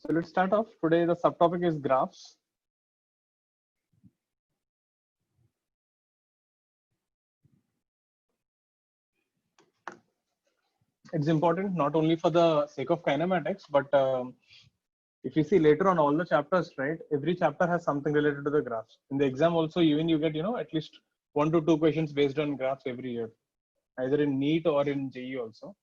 So let's start off. Today the subtopic is graphs. It's important not only for the sake of kinematics, but if you see later on all the chapters, right? Every chapter has something related to the graphs. In the exam also, even you get, at least 1 to 2 questions based on graphs every year, either in NEET or in JEE also.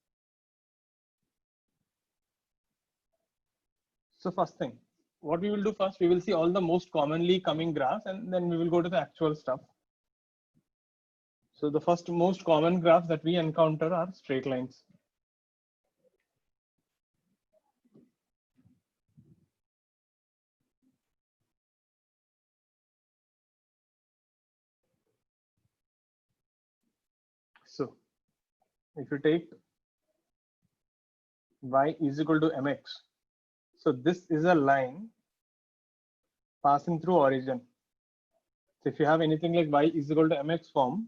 So first thing, what we will do first, we will see all the most commonly coming graphs, and then we will go to the actual stuff. So the first most common graphs that we encounter are straight lines. So if you take y is equal to mx, so this is a line passing through origin. So if you have anything like y is equal to mx form,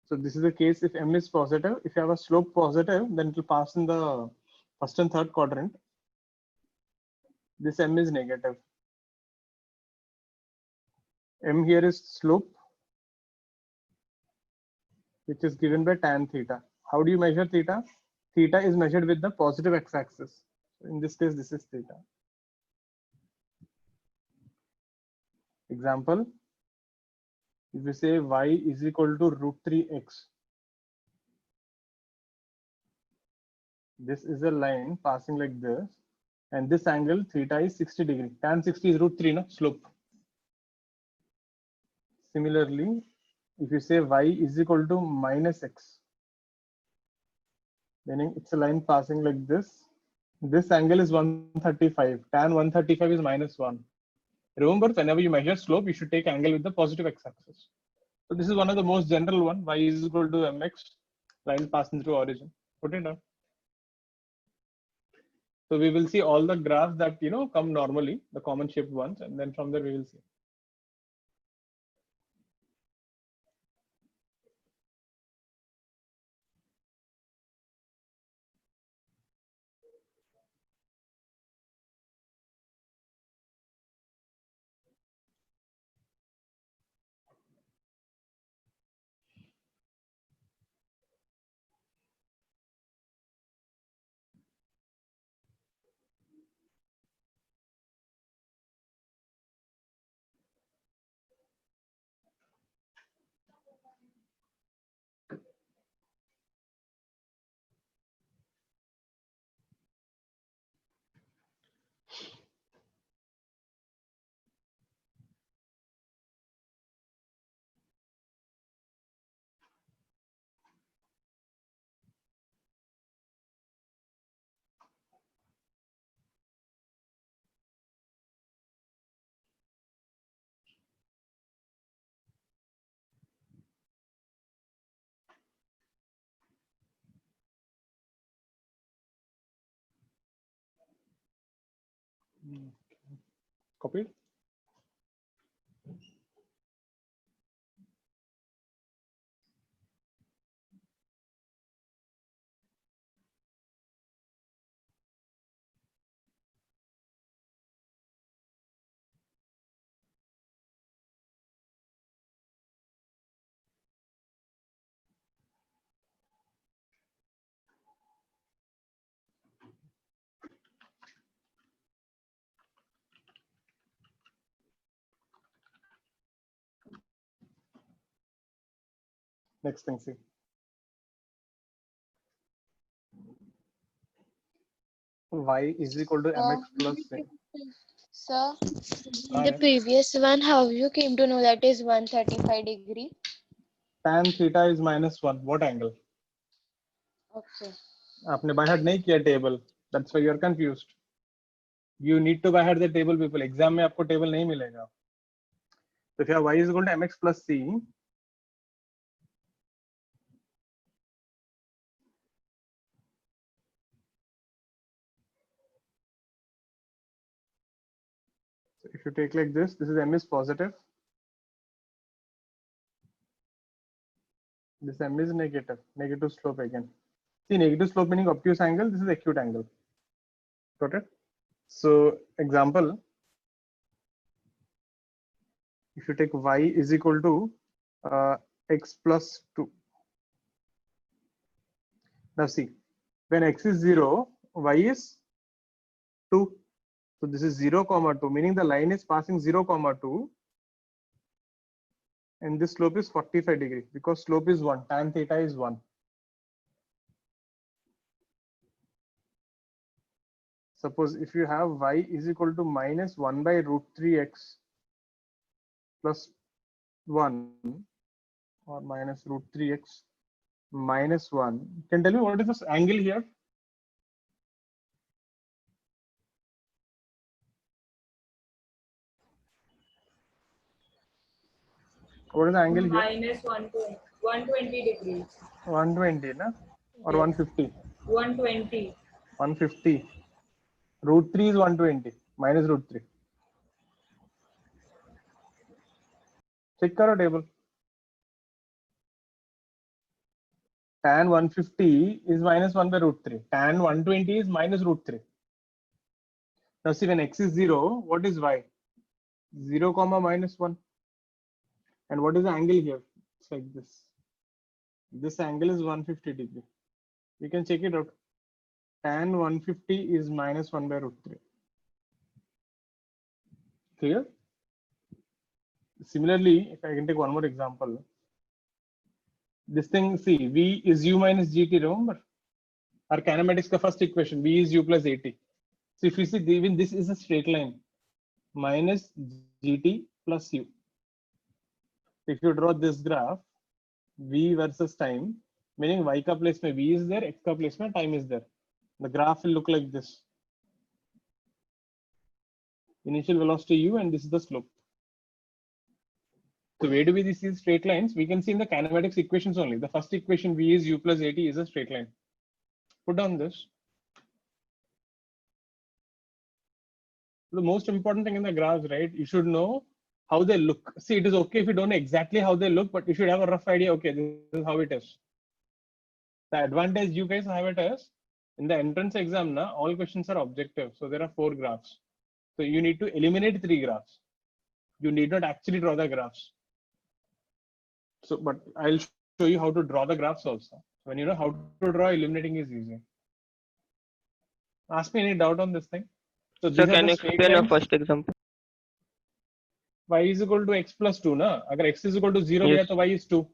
so this is the case if m is positive. If you have a slope positive, then it will pass in the first and third quadrant. This m is negative. M here is slope, which is given by tan theta. How do you measure theta? Theta is measured with the positive x-axis. In this case, this is theta. Example, if you say y is equal to √3x, this is a line passing like this, and this angle theta is 60 degree. Tan 60 is √3, no? Slope. Similarly, if you say y is equal to minus x, meaning it's a line passing like this. This angle is 135. Tan 135 is -1. Remember, whenever you measure slope, you should take angle with the positive x-axis. So this is one of the most general one. Y is equal to mx, line passing through origin. Put it down. So we will see all the graphs that come normally, the common shaped ones, and then from there we will see. Copied. Next thing, see. Y is equal to mx plus c. Sir, in the previous one, how you came to know that is 135 degree? Tan theta is -1. What angle? Okay. आपने by heart नहीं किया table. That's why you are confused. You need to by heart the table, people. Exam में आपको table नहीं मिलेगा. So if you have y is equal to mx plus c, So if you take like this is m is positive. This m is negative, negative slope again. See, negative slope meaning obtuse angle. This is acute angle. Got it? So example, if you take y is equal to x plus 2. Now see, when x is 0, y is 2. So this is 0, 2, meaning the line is passing 0, 2. And this slope is 45 degree because slope is 1, tan theta is 1. Suppose if you have y is equal to minus 1 by root 3x plus 1 or minus root 3x minus 1. Can you tell me what is this angle here? What is the angle here? Minus 120 degrees. 120, na? Or Yes. 150? 120. 150. Root 3 is 120 minus root 3. Check karo table. Tan 150 is minus 1 by root 3. Tan 120 is minus root 3. Now see, when x is 0, what is y? 0 comma minus 1. And what is the angle here? It's like this. This angle is 150 degree. You can check it out. Tan 150 is minus 1 by root 3. Clear? Similarly, if I can take one more example. This thing, see, V is U minus GT, remember? Our kinematics ka first equation, V is U plus AT. So if you see, even this is a straight line. Minus GT plus U. If you draw this graph, V versus time, meaning Y ka place mein V is there, X ka place mein time is there. The graph will look like this. Initial velocity U and this is the slope. So where do we see straight lines? We can see in the kinematics equations only. The first equation V is U plus AT is a straight line. Put down this. The most important thing in the graphs, right? You should know how they look. See, it is okay if you don't know exactly how they look, but you should have a rough idea. Okay, this is how it is. The advantage you guys have it is in the entrance exam, na, all questions are objective. So there are 4 graphs. So you need to eliminate 3 graphs. You need not actually draw the graphs. So, but I'll show you how to draw the graphs also. When you know how to draw, eliminating is easy. Ask me any doubt on this thing. So Sir, these are can the you straight explain a lines. first example? Y is equal to x plus 2, na? Agar x is equal to 0 Yes. liya, to y is 2.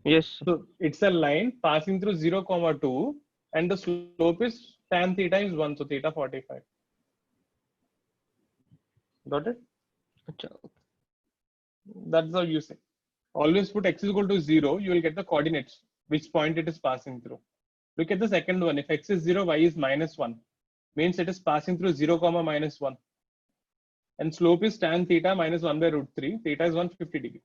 Yes. So it's a line passing through 0, 2, and the slope is tan theta is 1, so theta 45. Got it? Acha. That's how you say. Always put x is equal to 0, you will get the coordinates, which point it is passing through. Look at the second one. If x is 0, y is minus 1. Means it is passing through 0, minus 1. And slope is tan theta minus 1 by root 3. Theta is 150 degree.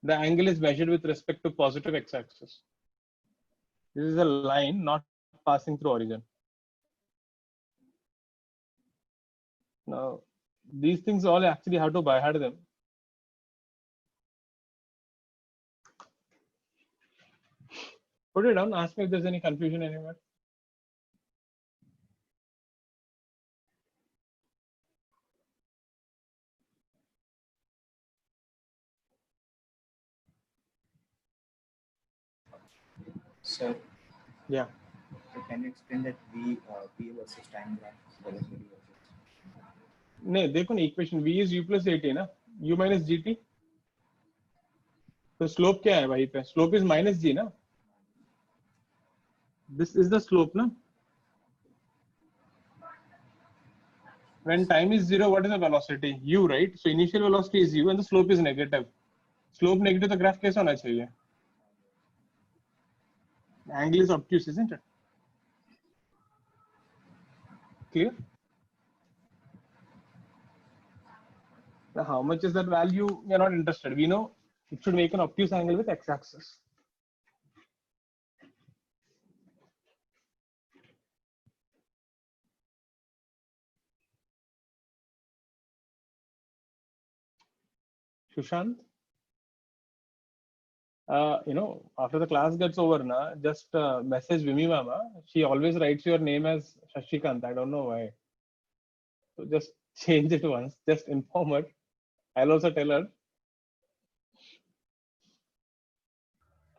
The angle is measured with respect to positive x-axis. This is a line not passing through origin. Now, these things all actually have to by heart them. Put it down. Ask me if there's any confusion anywhere. Sir, Yeah. so can you explain that V versus time graph? Velocity versus. No, देखो ना equation V is U plus AT ना, U minus GT. तो slope क्या है वहीं पे? Slope is minus G ना. This is the slope ना. When time is 0, what is the velocity? U, right? So initial velocity is U and the slope is negative. Slope negative, the graph कैसा होना चाहिए? Angle is obtuse, isn't it? Clear? Now, how much is that value? We are not interested. We know it should make an obtuse angle with x-axis. Shushant? After the class gets over, just message Vimi Mama. She always writes your name as Shashikant. I don't know why. So just change it once. Just inform her. I'll also tell her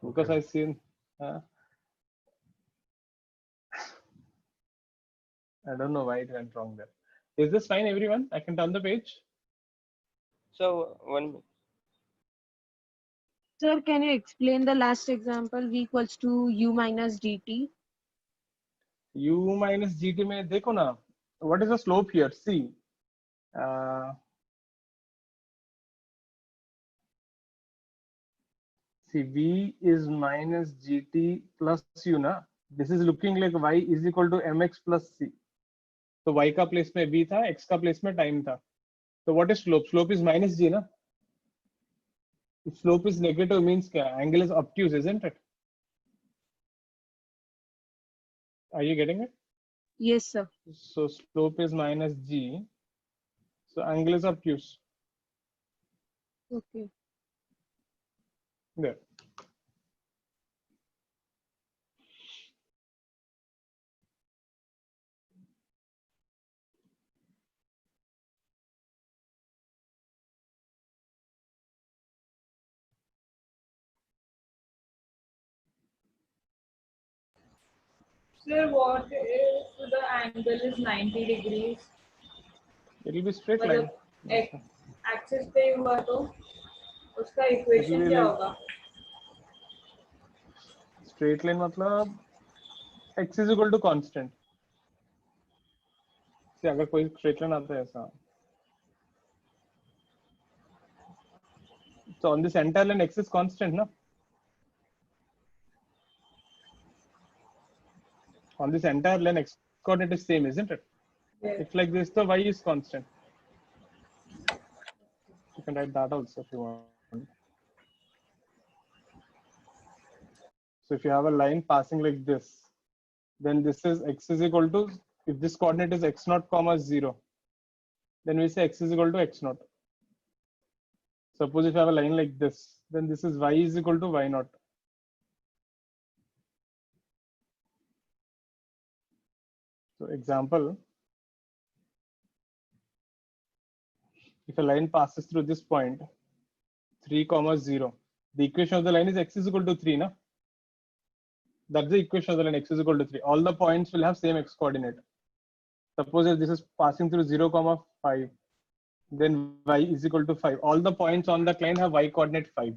because Okay. I've seen. I don't know why it went wrong there. Is this fine, everyone? I can turn the page. So one Sir, can you explain the last example? V equals to u minus dt. U minus GT में देखो ना. What is the slope here? See. See, V is minus GT plus U ना. This is looking like Y is equal to mx plus C. तो Y का place में V था, X का place में टाइम था. So what is slope? Slope is minus G ना. If slope is negative means क्या? Angle is obtuse, isn't it? Are you getting it? Yes, sir. So slope is minus G. So angle is obtuse. Okay. There. Sir, what if the angle is 90 degrees? It will be straight line. मतलब axis पे हुआ तो उसका equation क्या होगा? Straight line मतलब x is equal to constant. See, अगर कोई straight line आता है ऐसा, so on this entire line x is constant, ना? On this entire line x coordinate is same, isn't it? Yes. If like this, the y is constant. You can write that also if you want. So if you have a line passing like this, then this is x is equal to, if this coordinate is x naught comma 0, then we say x is equal to x naught. Suppose if you have a line like this, then this is y is equal to y naught. So example, if a line passes through this point, 3 comma 0, the equation of the line is x is equal to 3, na? That's the equation of the line x is equal to 3. All the points will have same x coordinate. Suppose if this is passing through 0 comma 5, then y is equal to 5. All the points on that line have y coordinate 5.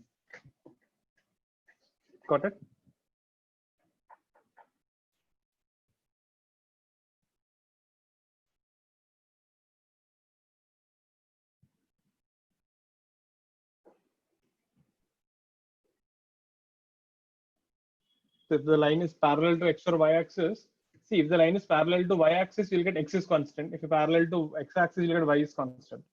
Got it? So if the line is parallel to x or y axis, see if the line is parallel to y axis, you'll get x is constant. If you're parallel to x axis, you'll get y is constant.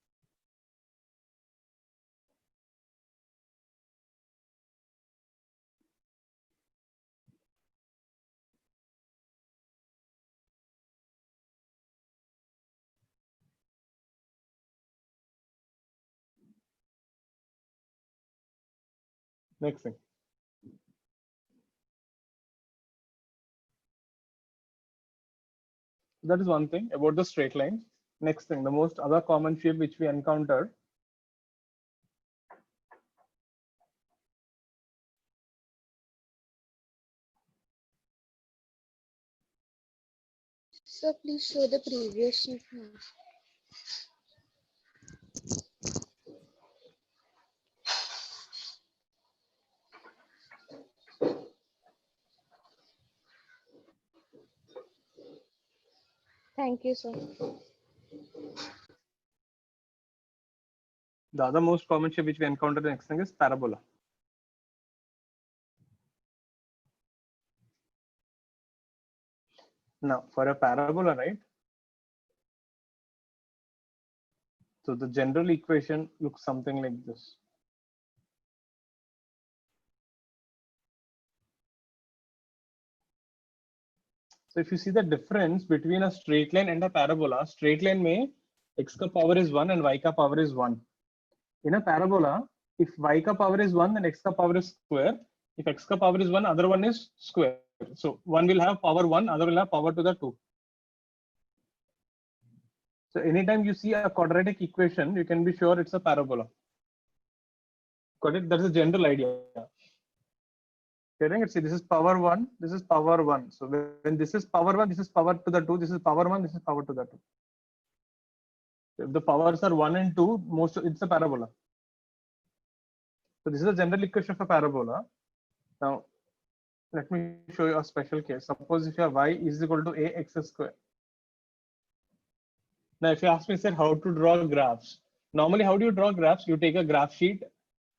Next thing. That is one thing about the straight line. Next thing, the most other common shape which we encountered. So please show the previous sheet now. Thank you, sir. The other most common shape which we encountered the next thing is parabola. Now, for a parabola, right? So the general equation looks something like this. So if you see the difference between a straight line and a parabola, straight line में x का power is 1 and y का power is 1. In a parabola, if y ka power is 1, then x ka power is square. If x ka power is 1, other one is square. So one will have power 1, other will have power to the 2. So anytime you see a quadratic equation, you can be sure it's a parabola. Got it? That's a general idea. See, this is power 1, this is power 1. So when this is power 1, this is power to the 2, this is power 1, this is power to the 2. If the powers are 1 and 2, it's a parabola. So this is a general equation for parabola. Now, let me show you a special case. Suppose if your y is equal to ax square. Now, if you ask me, sir, how to draw graphs? Normally, how do you draw graphs? You take a graph sheet,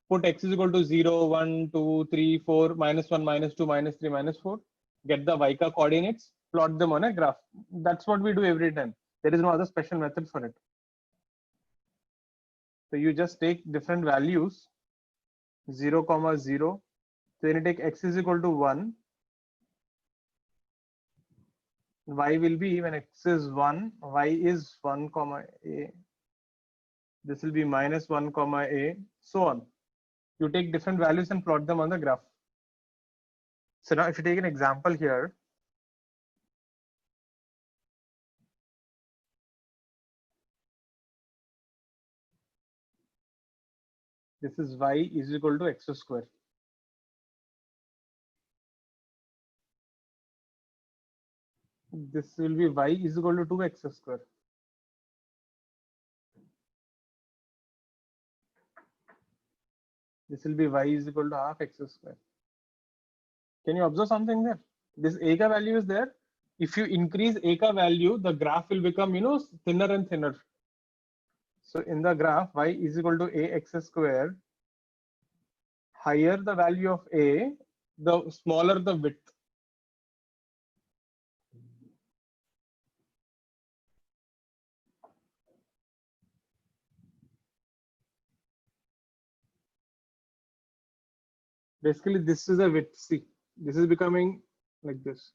put x is equal to 0, 1, 2, 3, 4, minus 1, minus 2, minus 3, minus 4. Get the y coordinates, plot them on a graph. That's what we do every time. There is no other special method for it. So you just take different values, 0, 0. Then you take x is equal to 1. Y will be, when x is 1, y is 1, a. This will be minus 1, a, so on. You take different values and plot them on the graph. So now if you take an example here, this is y is equal to x square. This will be y is equal to 2x square. This will be y is equal to half x square. Can you observe something there? This a ka value is there. If you increase a ka value, the graph will become, thinner and thinner. So in the graph, y is equal to ax square. Higher the value of a, the smaller the width. Basically, this is a width. See, this is becoming like this.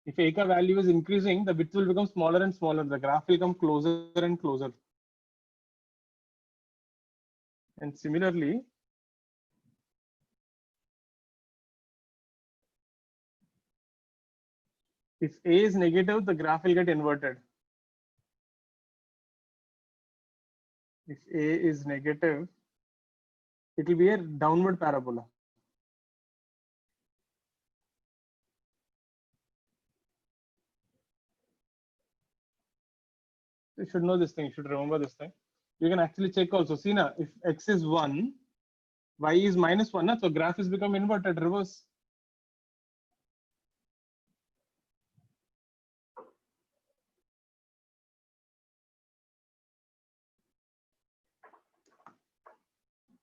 If a ka value is increasing, the width will become smaller and smaller. The graph will come closer and closer. And similarly, if a is negative, the graph will get inverted. If a is negative, it will be a downward parabola. You should know this thing. You should remember this thing. You can actually check also. See now, if x is 1, y is minus 1, so graph is become inverted, reverse.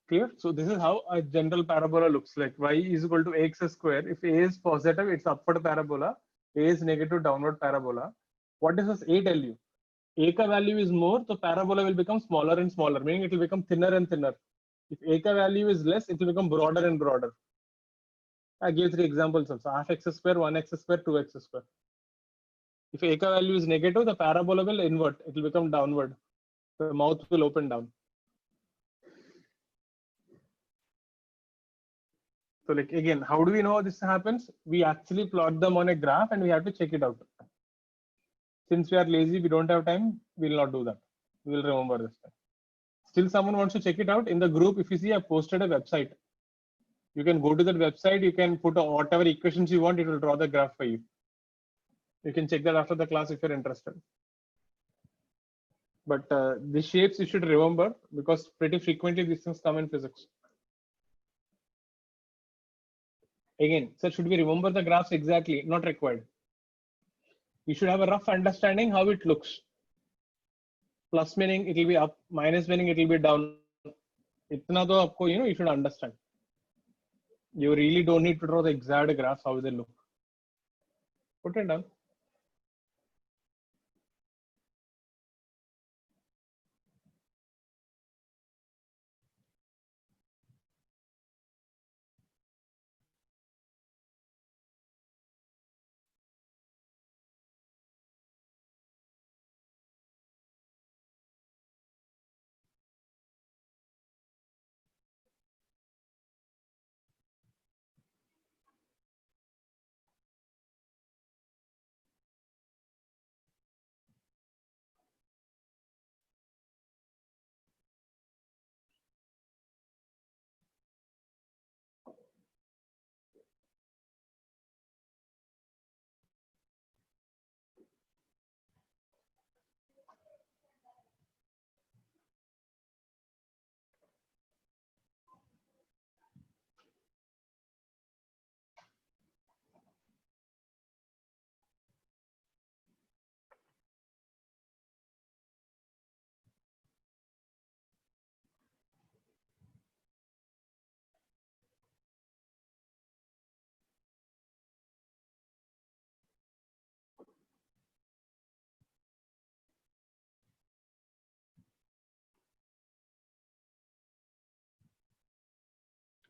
Clear? So this is how a general parabola looks like. Y is equal to ax square. If a is positive, it's upward parabola. A is negative, downward parabola. What does this a tell you? A ka value is more, so parabola will become smaller and smaller, meaning it will become thinner and thinner. If a ka value is less, it will become broader and broader. I gave 3 examples also: half x square, 1x square, 2x square. If a ka value is negative, the parabola will invert. It will become downward. The mouth will open down. So like again, how do we know this happens? We actually plot them on a graph and we have to check it out. Since we are lazy, we don't have time, we will not do that. We will remember this time. Still someone wants to check it out in the group. If you see, I posted a website. You can go to that website, you can put whatever equations you want, it will draw the graph for you. You can check that after the class if you're interested. But these shapes you should remember because pretty frequently these things come in physics. Again, so should we remember the graphs exactly? Not required. You should have a rough understanding how it looks. Plus meaning it will be up, minus meaning it will be down. Itna to aapko, you should understand. You really don't need to draw the exact graphs how they look. Put it down.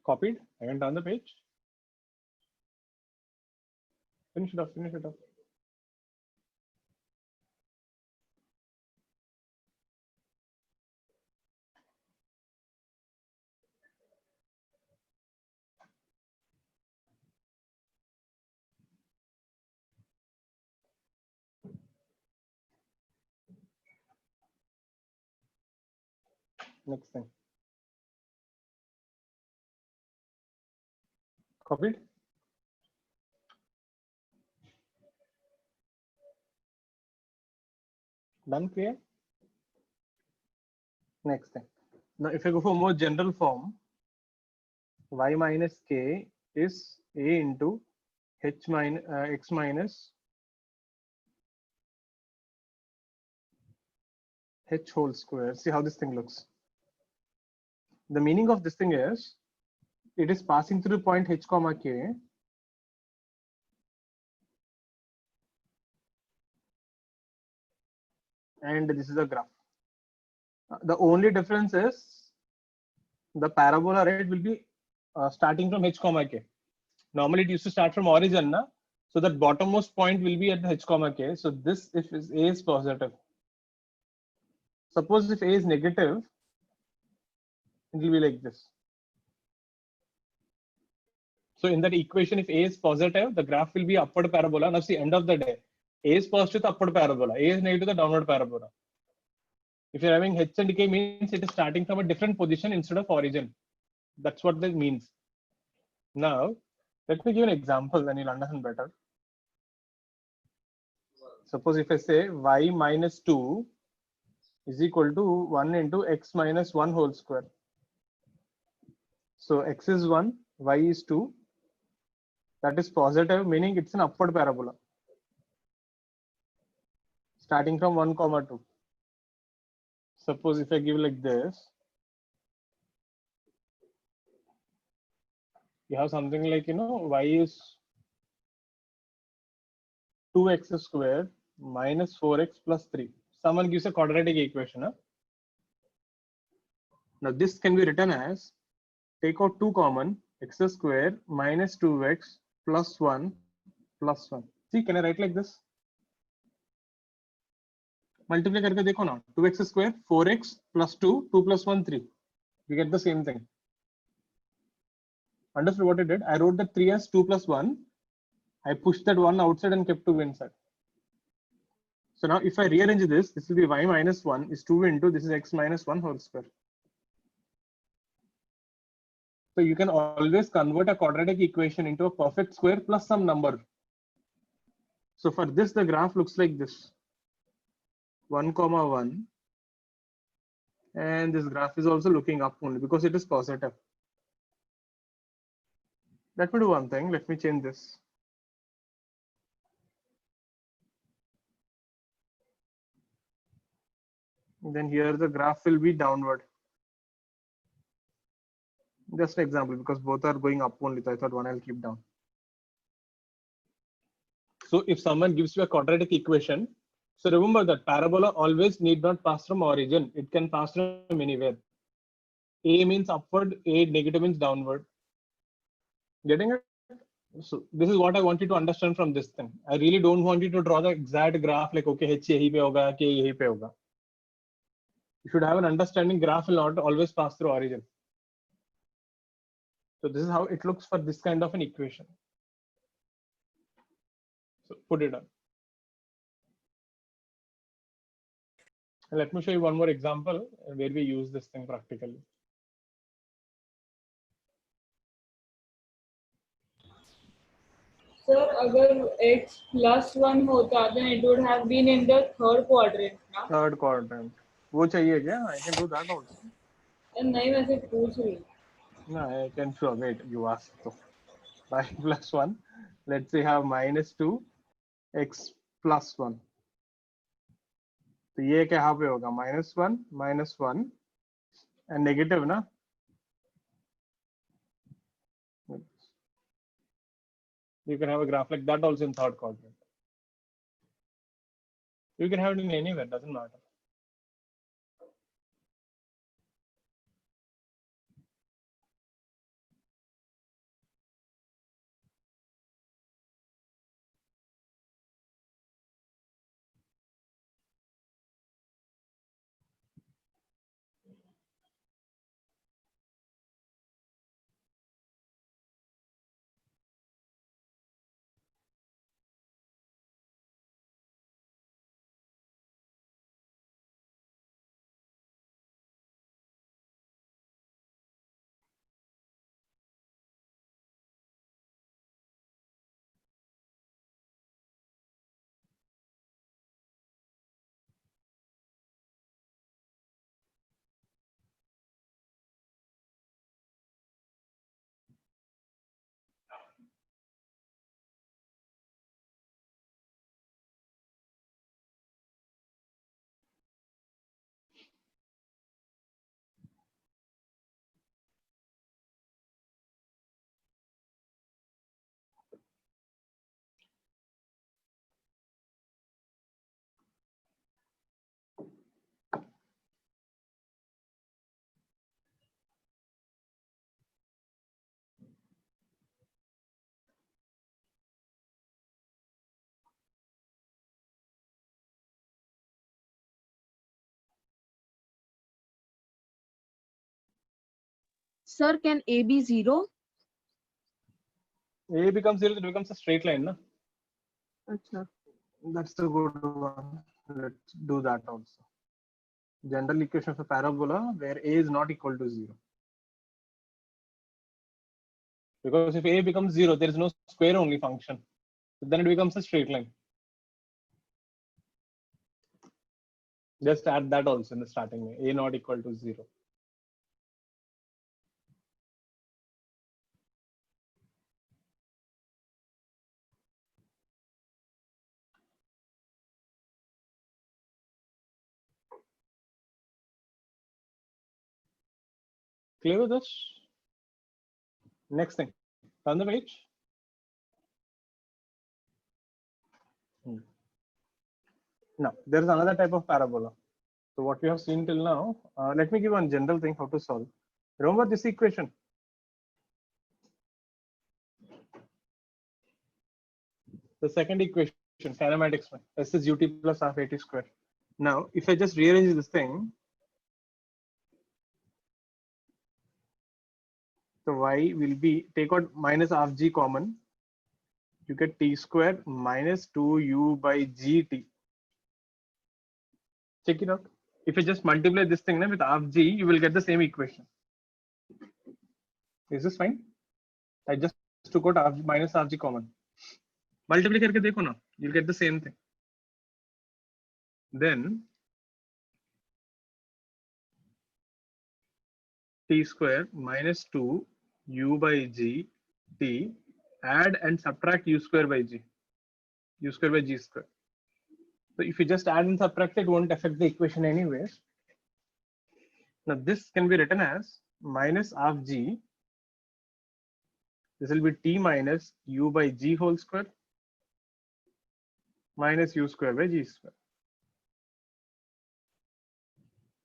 Copied. I can turn the page. Finish it off. Finish it off. Next thing. Copied. Done. Clear. Next thing. Now, if I go for more general form, y minus k is a into h minus x minus h whole square. See how this thing looks. The meaning of this thing is it is passing through point h comma k, and this is a graph. The only difference is the parabola, right, will be starting from h comma k. Normally it used to start from origin, na? So that bottommost point will be at the h comma k. So this, if a is positive, suppose if a is negative, it will be like this. So in that equation, if a is positive, the graph will be upward parabola. Now see, end of the day, a is positive, the upward parabola, a is negative, the downward parabola. If you're having h and k, means it is starting from a different position instead of origin. That's what that means. Now, let me give an example, then you'll understand better. Suppose if I say y minus 2 is equal to 1 into x minus 1 whole square. So x is 1, y is 2. That is positive, meaning it's an upward parabola. Starting from 1 comma 2. Suppose if I give like this, you have something like, y is 2x squared minus 4x plus 3. Someone gives a quadratic equation. Huh? Now this can be written as, take out 2 common, x squared minus 2x plus 1 plus 1. See, can I write like this? Multiply करके देखो ना, 2x squared 4x plus 2, 2 plus 1 3. You get the same thing. Understood what I did? I wrote that 3 as 2 plus 1. I pushed that 1 outside and kept 2 inside. So now if I rearrange this, this will be y minus 1 is 2 into this is x minus 1 whole square. So you can always convert a quadratic equation into a perfect square plus some number. So for this, the graph looks like this. 1 comma 1. And this graph is also looking up only because it is positive. Let me do one thing. Let me change this. Then here the graph will be downward. Just an example, because both are going up only. So I thought one I'll keep down. So if someone gives you a quadratic equation, so remember that parabola always need not pass from origin. It can pass from anywhere. A means upward, A negative means downward. Getting it? So this is what I want you to understand from this thing. I really don't want you to draw the exact graph like, okay, H yahi pe hoga, K yahi pe hoga. You should have an understanding graph will not always pass through origin. So this is how it looks for this kind of an equation. So put it on. And let me show you one more example where we use this thing practically. Sir, अगर x plus 1 होता, then it would have been in the third quadrant, ना? Third quadrant. वो चाहिए क्या? I can do that also. नहीं, मैं सिर्फ पूछ रही हूँ. No, I can show. Wait, you asked. So y plus 1. Let's say have minus 2 x plus 1. तो ये क्या पे होगा? minus 1 and negative ना? You can have a graph like that also in third quadrant. You can have it in anywhere, doesn't matter. Sir, can A be 0? A becomes 0, it becomes a straight line, na? Acha. That's the good one. Let's do that also. General equation of a parabola where A is not equal to 0. Because if A becomes 0, there is no square only function. So then it becomes a straight line. Just add that also in the starting way. A not equal to 0. Clear with this? Next thing. Turn the page. Now, there is another type of parabola. So what we have seen till now, let me give one general thing how to solve. Remember this equation. The second equation, kinematics one. S is ut plus half at square. Now, if I just rearrange this thing, so y will be, take out minus half g common, you get t square minus 2u by gt. Check it out. If you just multiply this thing with half g, you will get the same equation. Is this fine? I just took out half, minus half g common. Multiply करके देखो ना, you'll get the same thing. Then t square minus 2 u by g t, add and subtract u square by g, u square by g square. So if you just add and subtract, it won't affect the equation anyways. Now this can be written as minus half g. This will be t minus u by g whole square minus u square by g square.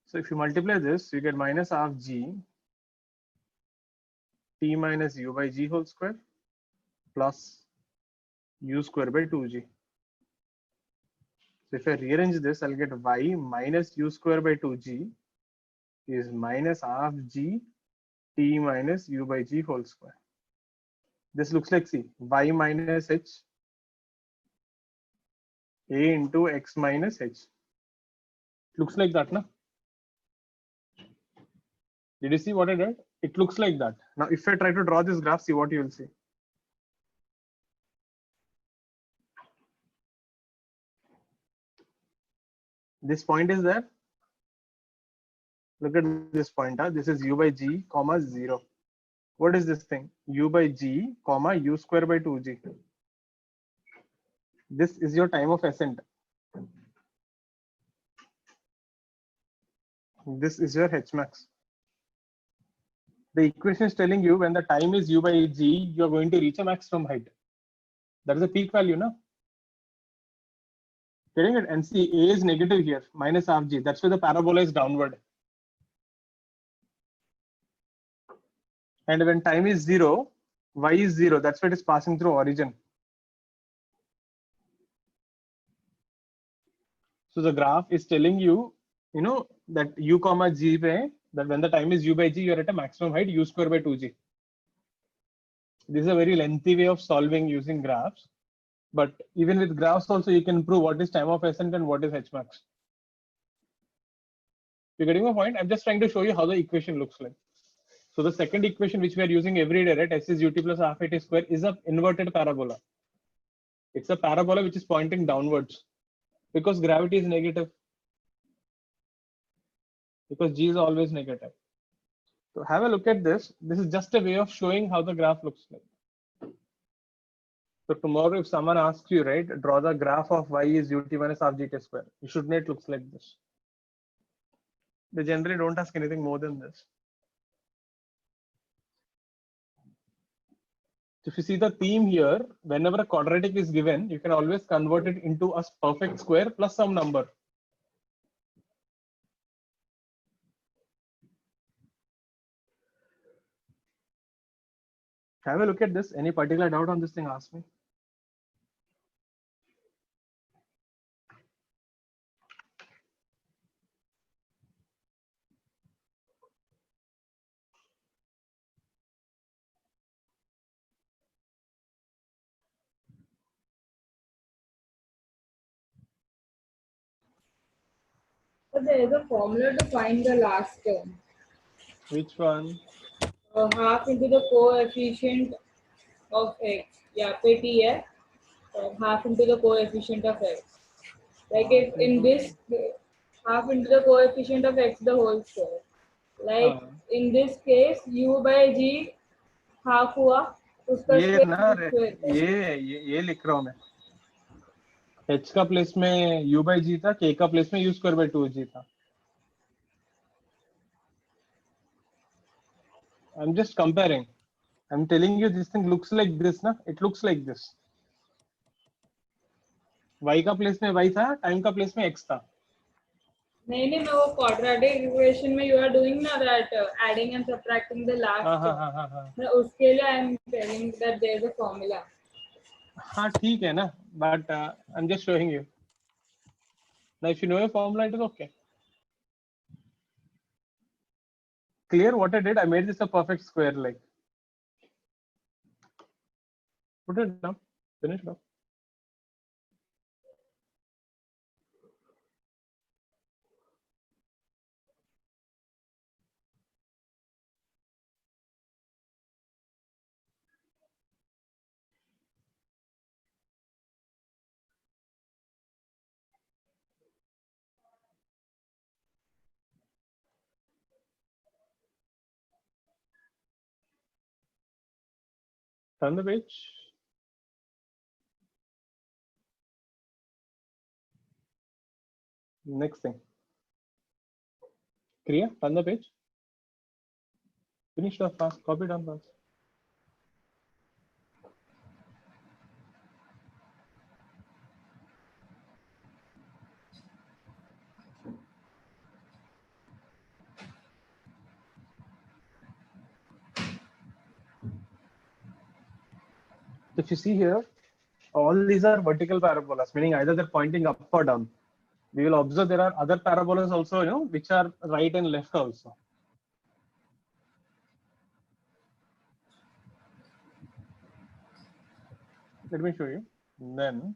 So if you multiply this, you get minus half g t minus u by g whole square plus u square by 2g. So if I rearrange this, I'll get y minus u square by 2g is minus half g t minus u by g whole square. This looks like, see, y minus h a into x minus h. Looks like that, na? Did you see what I did? It looks like that. Now, if I try to draw this graph, see what you will see. This point is there. Look at this point. This is u by g comma 0. What is this thing? U by g comma u square by 2g. This is your time of ascent. This is your h max. The equation is telling you when the time is u by g, you are going to reach a maximum height. That is a peak value, no? Getting it? And see, a is negative here, minus half g. That's why the parabola is downward. And when time is 0, y is 0. That's why it is passing through origin. So the graph is telling you, that u comma g pe, that when the time is u by g, you are at a maximum height u square by 2g. This is a very lengthy way of solving using graphs. But even with graphs also, you can prove what is time of ascent and what is h max. You're getting my point? I'm just trying to show you how the equation looks like. So the second equation which we are using every day, right, s is ut plus half at square, is a inverted parabola. It's a parabola which is pointing downwards because gravity is negative. Because g is always negative. So have a look at this. This is just a way of showing how the graph looks like. So tomorrow, if someone asks you, right, draw the graph of y is ut minus half gt square, you should know it looks like this. They generally don't ask anything more than this. If you see the theme here, whenever a quadratic is given, you can always convert it into a perfect square plus some number. Have a look at this. Any particular doubt on this thing, ask me. So there is a formula to find the last term. Which one? Half into the coefficient of x. Yeah, PT है. Half into the coefficient of x. Like if in this half into the coefficient of x the whole square. Like in this case u by g half हुआ उसका ये square ना square. ये लिख रहा हूँ मैं. h का प्लेस में u by g था, k का प्लेस में u square by 2g था. I'm just comparing. I'm telling you this thing looks like this ना. It looks like this. y का प्लेस में y था, टाइम का प्लेस में x था. नहीं मैं वो quadratic equation में you are doing ना that adding and subtracting the last term. मैं उसके लिए I am telling that there is a formula. हाँ ठीक है ना, but I'm just showing you. Now if you know your formula, it is okay. Clear what I did? I made this a perfect square like. Put it down. Finish it up. Turn the page. Next thing. Kriya, turn the page. Finish it fast. Copy down fast. If you see here, all these are vertical parabolas, meaning either they're pointing up or down. We will observe there are other parabolas also, which are right and left also. Let me show you. Then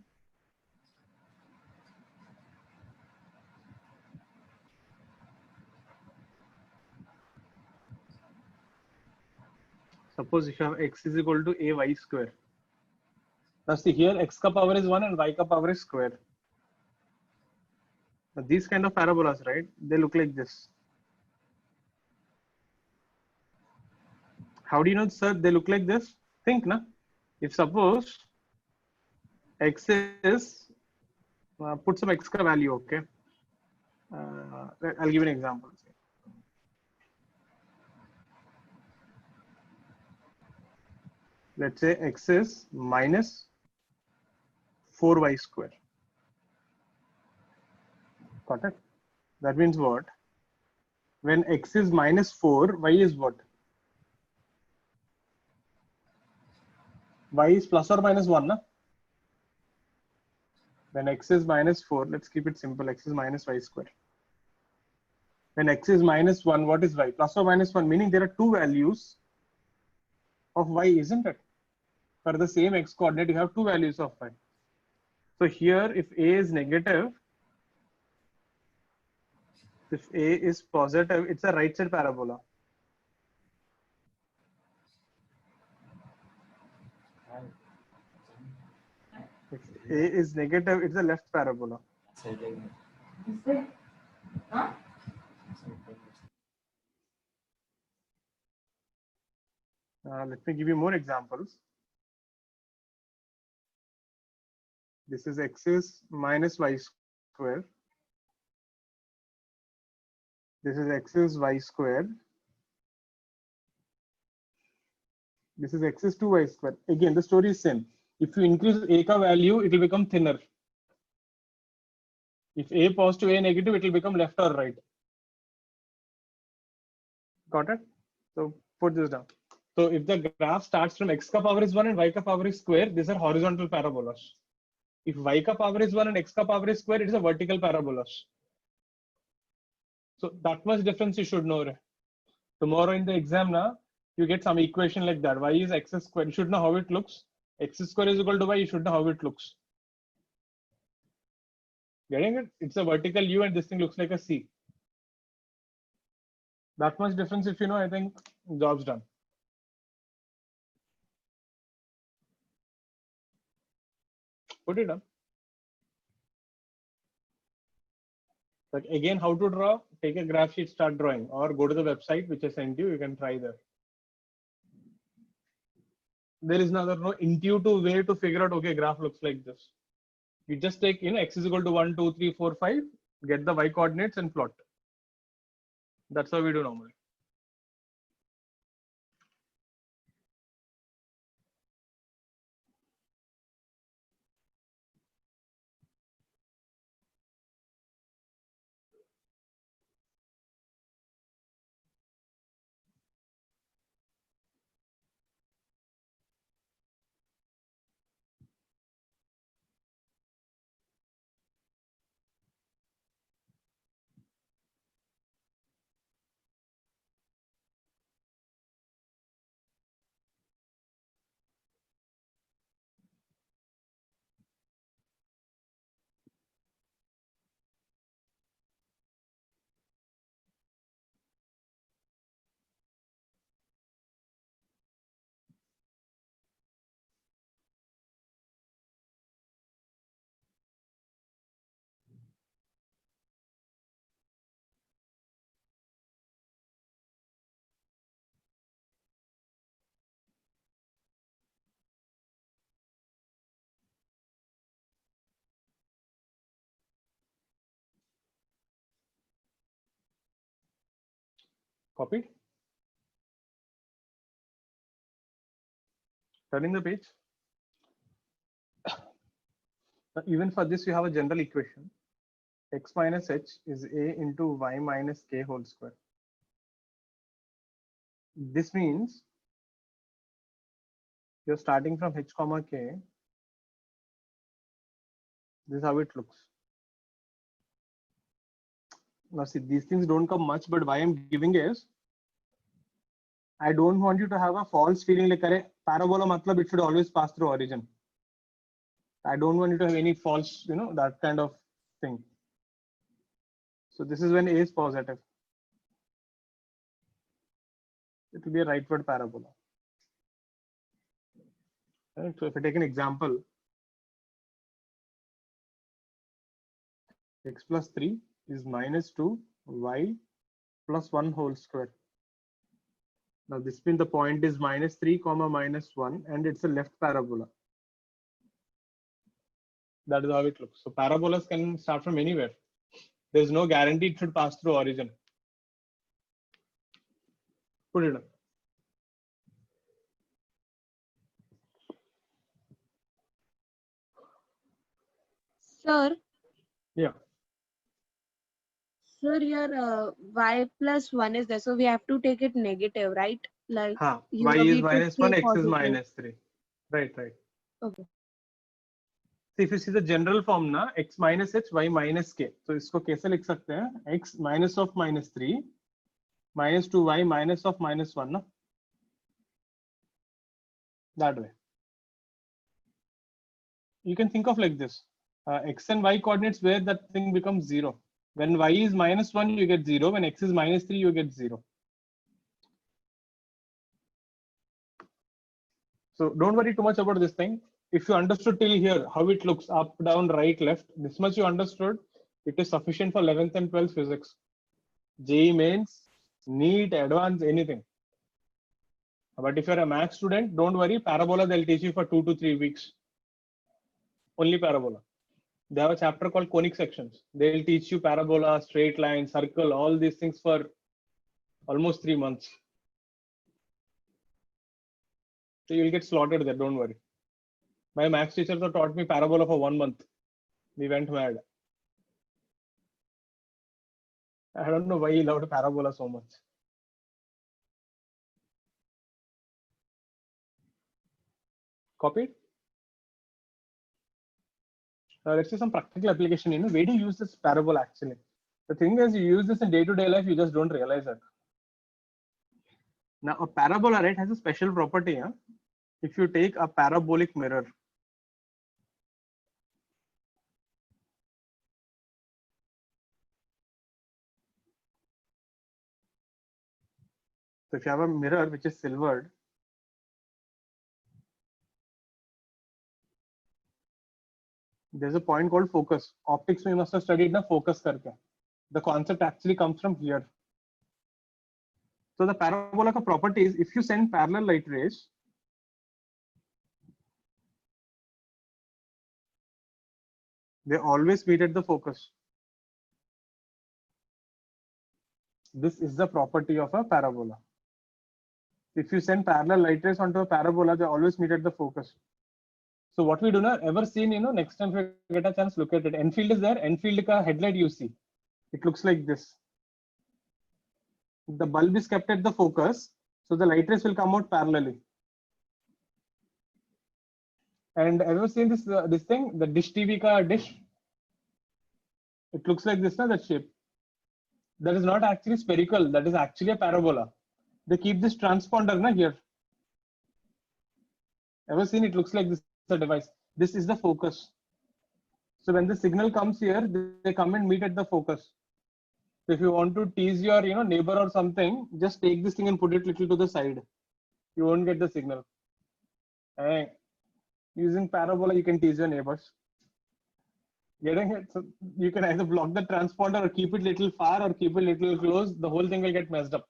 suppose if you have x is equal to a y square. Now see here, x ka power is 1 and y ka power is square. Now these kind of parabolas, right? They look like this. How do you know, sir? They look like this. Think, na? If suppose x is put some x ka value, okay? I'll give you an example. Let's say x is minus 4y square. Got it? That means what? When x is minus 4, y is what? Y is plus or minus 1, na? When x is minus 4, let's keep it simple. X is minus y square. When x is minus 1, what is y? Plus or minus 1, meaning there are two values of y, isn't it? For the same x coordinate, you have two values of y. So here, if a is negative, if a is positive, it's a right side parabola. If a is negative, it's a left parabola. Let me give you more examples. This is x is minus y square. This is x is y square. This is x is 2y square. Again, the story is same. If you increase a ka value, it will become thinner. If a positive, a negative, it will become left or right. Got it? So put this down. So if the graph starts from x ka power is 1 and y ka power is square, these are horizontal parabolas. If y ka power is 1 and x ka power is square, it is a vertical parabolas. So that much difference you should know. Tomorrow in the exam, you get some equation like that. Y is x square. You should know how it looks. X square is equal to y. You should know how it looks. Getting it? It's a vertical U and this thing looks like a C. That much difference, if you know, I think job's done. Put it up. Like again, how to draw? Take a graph sheet, start drawing, or go to the website which I sent you. You can try there. There is no intuitive way to figure out. Okay, graph looks like this. You just take x is equal to 1, 2, 3, 4, 5. Get the y coordinates and plot. That's how we do normally. Copied. Turning the page. Even for this, you have a general equation. X minus h is a into y minus k whole square. This means you're starting from h comma k. This is how it looks. Now see, these things don't come much, but why I'm giving is, I don't want you to have a false feeling like parabola matlab it should always pass through origin. I don't want you to have any false, that kind of thing. So this is when a is positive. It will be a rightward parabola. Right? So if I take an example, x plus 3 is minus 2 y plus 1 whole square. Now this means the point is minus 3 comma minus 1 and it's a left parabola. That is how it looks. So parabolas can start from anywhere. There's no guarantee it should pass through origin. Put it up. Sir, Yeah. sir, your y plus 1 is there, so we have to take it negative, right? Like Y is minus 1, x is positive. minus 3. Right. Okay. So if you see the general form na, x minus h, y minus k. So isko kaise likh sakte hain? X minus of minus 3 minus 2y minus of minus 1 na? That way. You can think of like this. X and y coordinates where that thing becomes 0. When y is minus 1, you get 0. When x is minus 3, you get 0. So don't worry too much about this thing. If you understood till here, how it looks up, down, right, left, this much you understood, it is sufficient for 11th and 12th physics. JEE mains, NEET, advanced, anything. But if you're a math student, don't worry, parabola they'll teach you for 2 to 3 weeks. Only parabola. They have a chapter called conic sections. They'll teach you parabola, straight line, circle, all these things for almost 3 months. So you'll get slaughtered there, don't worry. My maths teacher taught me parabola for 1 month. We went mad. I don't know why he loved parabola so much. Copied? Let's see some practical application. Where do you use this parabola actually? The thing is, you use this in day-to-day life, you just don't realize it. Now, a parabola, right, has a special property. Huh? If you take a parabolic mirror, So if you have a mirror which is silvered, there's a point called focus. Optics we must have studied na focus karke. The concept actually comes from here. So the parabola ka property is if you send parallel light rays, they always meet at the focus. This is the property of a parabola. If you send parallel light rays onto a parabola, they always meet at the focus. So what we do now, ever seen, next time if you get a chance, look at it. Enfield is there. Enfield ka headlight you see. It looks like this. The bulb is kept at the focus, so the light rays will come out parallelly. And ever seen this thing, the dish TV ka dish? It looks like this, na, that shape. That is not actually spherical. That is actually a parabola. They keep this transponder na here. Ever seen? It looks like this the device. This is the focus. So when the signal comes here, they come and meet at the focus. So if you want to tease your neighbor or something, just take this thing and put it little to the side. You won't get the signal. Hey, using parabola, you can tease your neighbors. Getting it? So you can either block the transponder or keep it little far or keep it little close. The whole thing will get messed up.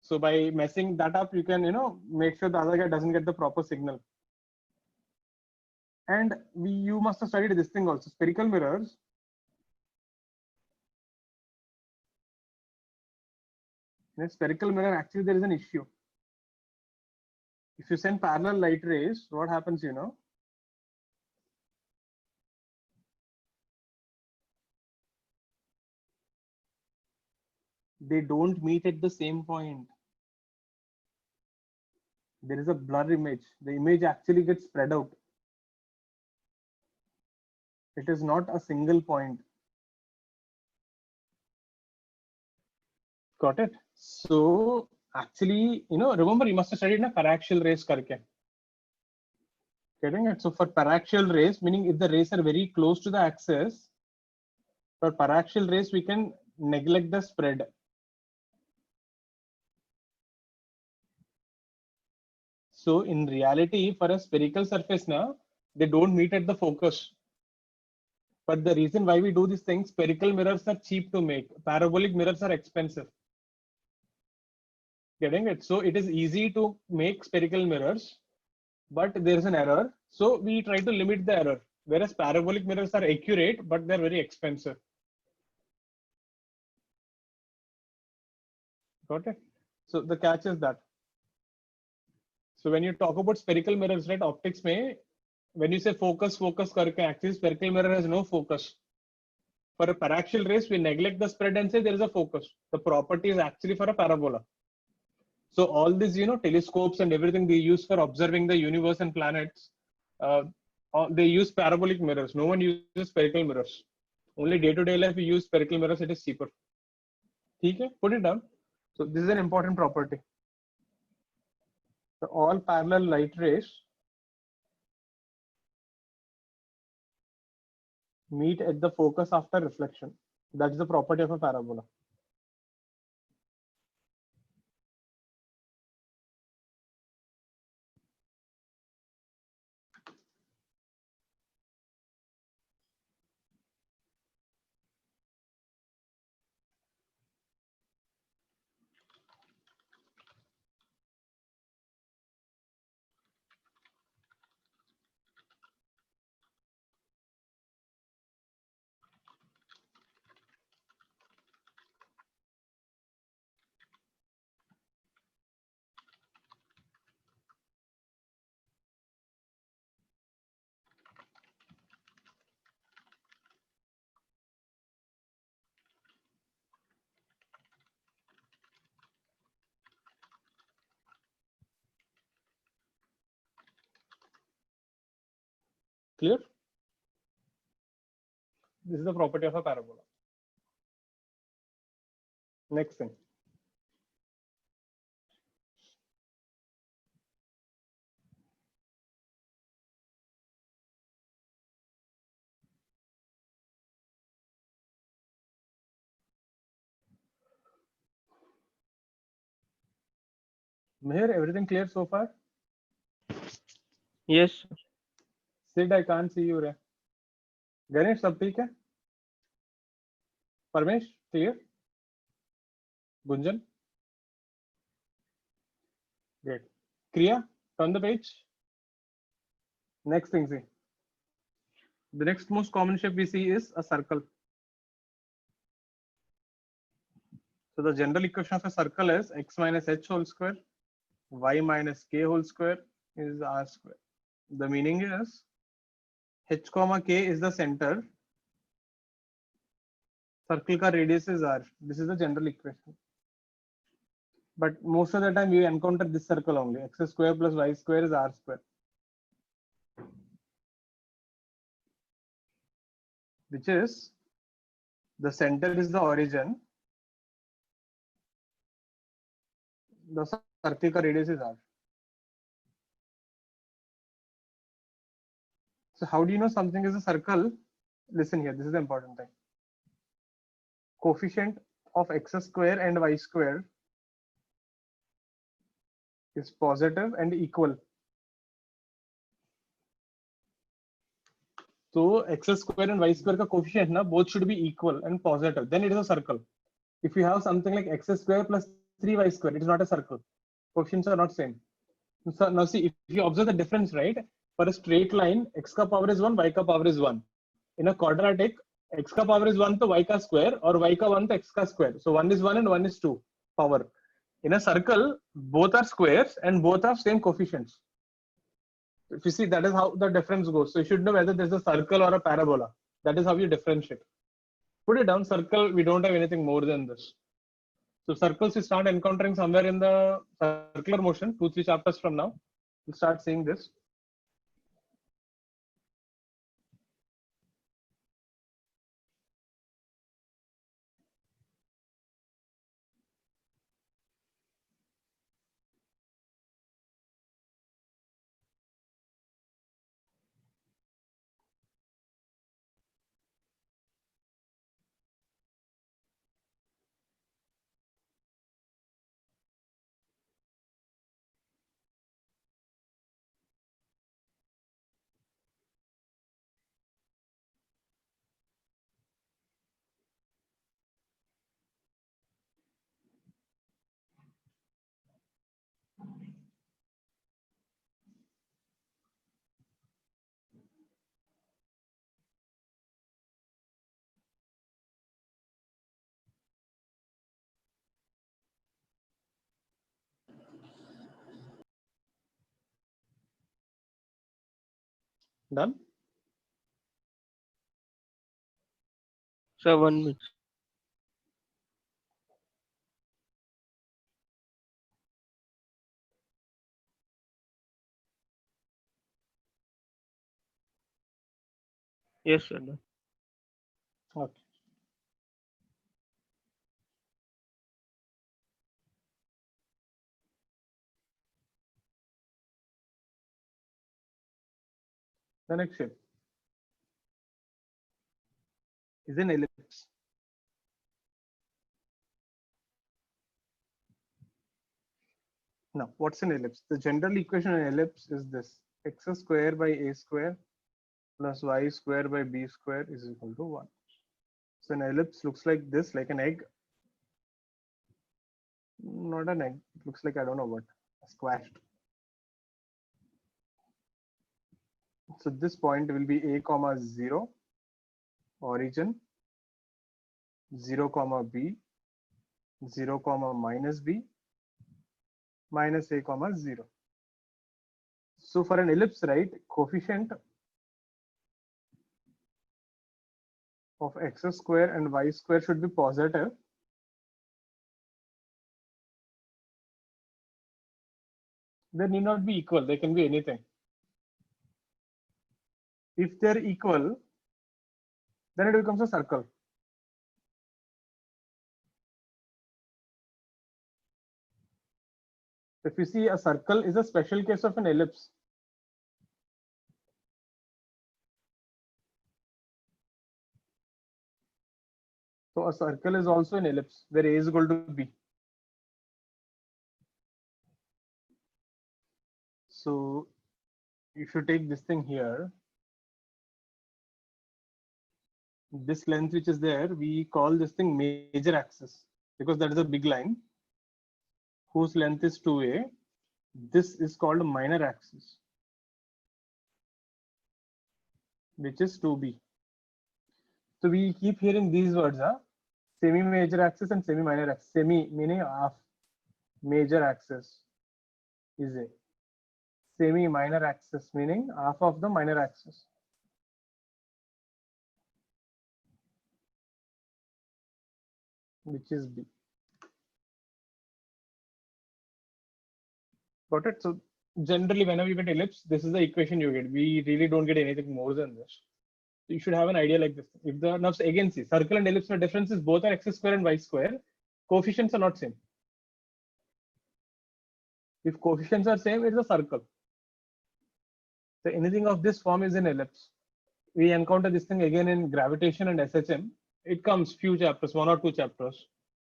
So by messing that up, you can make sure the other guy doesn't get the proper signal. And you must have studied this thing also, spherical mirrors. In a spherical mirror, actually there is an issue. If you send parallel light rays, what happens, they don't meet at the same point. There is a blur image. The image actually gets spread out. It is not a single point. Got it? So actually, remember you must have studied na paraxial rays karke. Getting it? So for paraxial rays, meaning if the rays are very close to the axis, for paraxial rays, we can neglect the spread. So in reality, for a spherical surface now, they don't meet at the focus. But the reason why we do these things, spherical mirrors are cheap to make. Parabolic mirrors are expensive. Getting it? So it is easy to make spherical mirrors, but there is an error. So we try to limit the error. Whereas parabolic mirrors are accurate, but they're very expensive. Got it? So the catch is that. So when you talk about spherical mirrors, right, optics may, when you say focus karke, actually spherical mirror has no focus. For a paraxial rays, we neglect the spread and say there is a focus. The property is actually for a parabola. So all these, telescopes and everything they use for observing the universe and planets, they use parabolic mirrors. No one uses spherical mirrors. Only day-to-day life we use spherical mirrors. It is cheaper. Okay, put it down. So this is an important property. So all parallel light rays meet at the focus after reflection. That's the property of a parabola. Clear? This is the property of a parabola. Next thing. Meher, everything clear so far? Yes, sir. Sid, I can't see you. Ganesh, सब ठीक है? Parmesh, clear? Gunjan? Great. Kriya, turn the page. Next thing, see. The next most common shape we see is a circle. So the general equation of a circle is x minus h whole square, y minus k whole square is r square. The meaning is h comma k is the center. Circle ka radius is r. This is the general equation. But most of the time we encounter this circle only. X square plus y square is r square. Which is the center is the origin. The circle ka radius is r. So how do you know something is a circle? Listen here, this is the important thing. Coefficient of x square and y square is positive and equal. So x square and y square ka coefficient na both should be equal and positive. Then it is a circle. If you have something like x square plus 3y square, it is not a circle. Coefficients are not same. So now see, if you observe the difference, right? For a straight line, x ka power is 1, y ka power is 1. In a quadratic, x ka power is 1 to y ka square or y ka 1 to x ka square. So 1 is 1 and 1 is 2 power. In a circle, both are squares and both have same coefficients. If you see, that is how the difference goes. So you should know whether there's a circle or a parabola. That is how you differentiate. Put it down, circle, we don't have anything more than this. So circles we start encountering somewhere in the circular motion, 2-3 chapters from now. We'll start seeing this. Done? So 1 minute. Yes, sir. Done. Okay. The next shape is an ellipse. Now, what's an ellipse? The general equation in ellipse is this: x square by a square plus y square by b square is equal to 1. So an ellipse looks like this, like an egg. Not an egg. It looks like I don't know what, squashed. So this point will be a comma 0, origin, 0 comma b, 0 comma minus b, minus a comma 0. So for an ellipse, right, coefficient of x square and y square should be positive. They need not be equal. They can be anything. If they're equal, then it becomes a circle. If you see, a circle is a special case of an ellipse. So a circle is also an ellipse where a is equal to b. So if you take this thing here, this length which is there, we call this thing major axis because that is a big line whose length is 2a. This is called minor axis, which is 2b. So we keep hearing these words, semi-major axis and semi-minor axis. Semi meaning half, major axis is a. Semi-minor axis meaning half of the minor axis. Which is B. Got it? So generally, whenever you get ellipse, this is the equation you get. We really don't get anything more than this. So you should have an idea like this. If the now again see circle and ellipse, the difference is both are x square and y square. Coefficients are not same. If coefficients are same, it's a circle. So anything of this form is an ellipse. We encounter this thing again in gravitation and SHM. It comes few chapters, 1 or 2 chapters.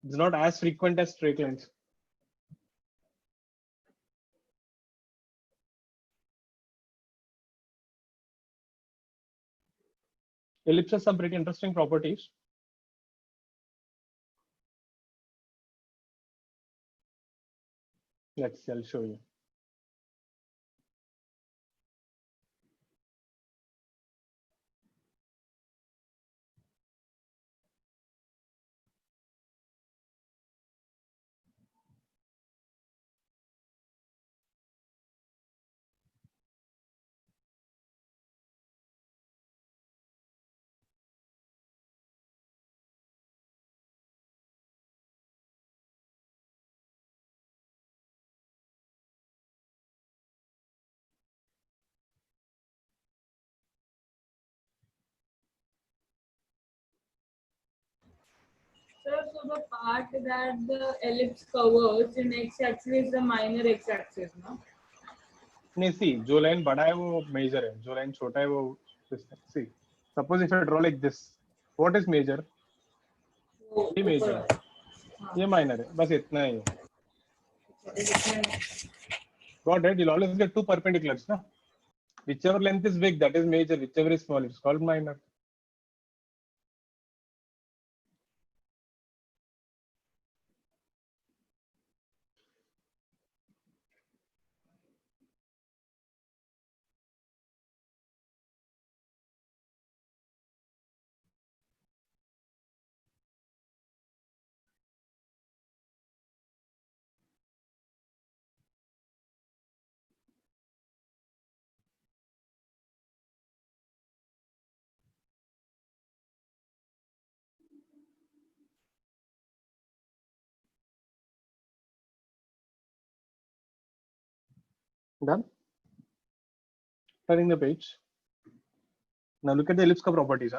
It's not as frequent as straight lines. Ellipse has some pretty interesting properties. Let's see, I'll show you. Sir, so the part that the ellipse covers in x-axis is the minor x-axis, no? नहीं सी जो line बड़ा है वो major है, जो line छोटा है वो सी. Suppose if I draw like this, what is major? ये major है, ये minor है, बस इतना ही है. Got it? You'll always get two perpendiculars, ना? Whichever length is big, that is major. Whichever is small, it's called minor. Done? Turning the page. Now look at the ellipse properties.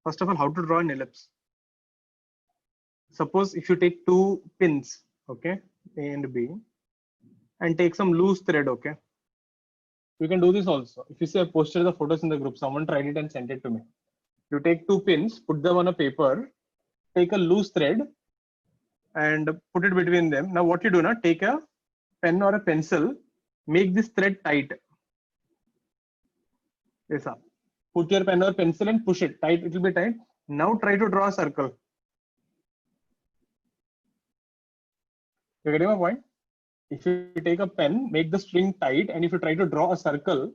First of all, how to draw an ellipse. Suppose if you take two pins, okay, A and B, and take some loose thread, okay. You can do this also. If you see, I posted the photos in the group. Someone tried it and sent it to me. You take two pins, put them on a paper, take a loose thread, and put it between them. Now what you do now, take a pen or a pencil, make this thread tight. Yes, put your pen or pencil and push it tight. It will be tight. Now try to draw a circle. You getting my point? If you take a pen, make the string tight, and if you try to draw a circle,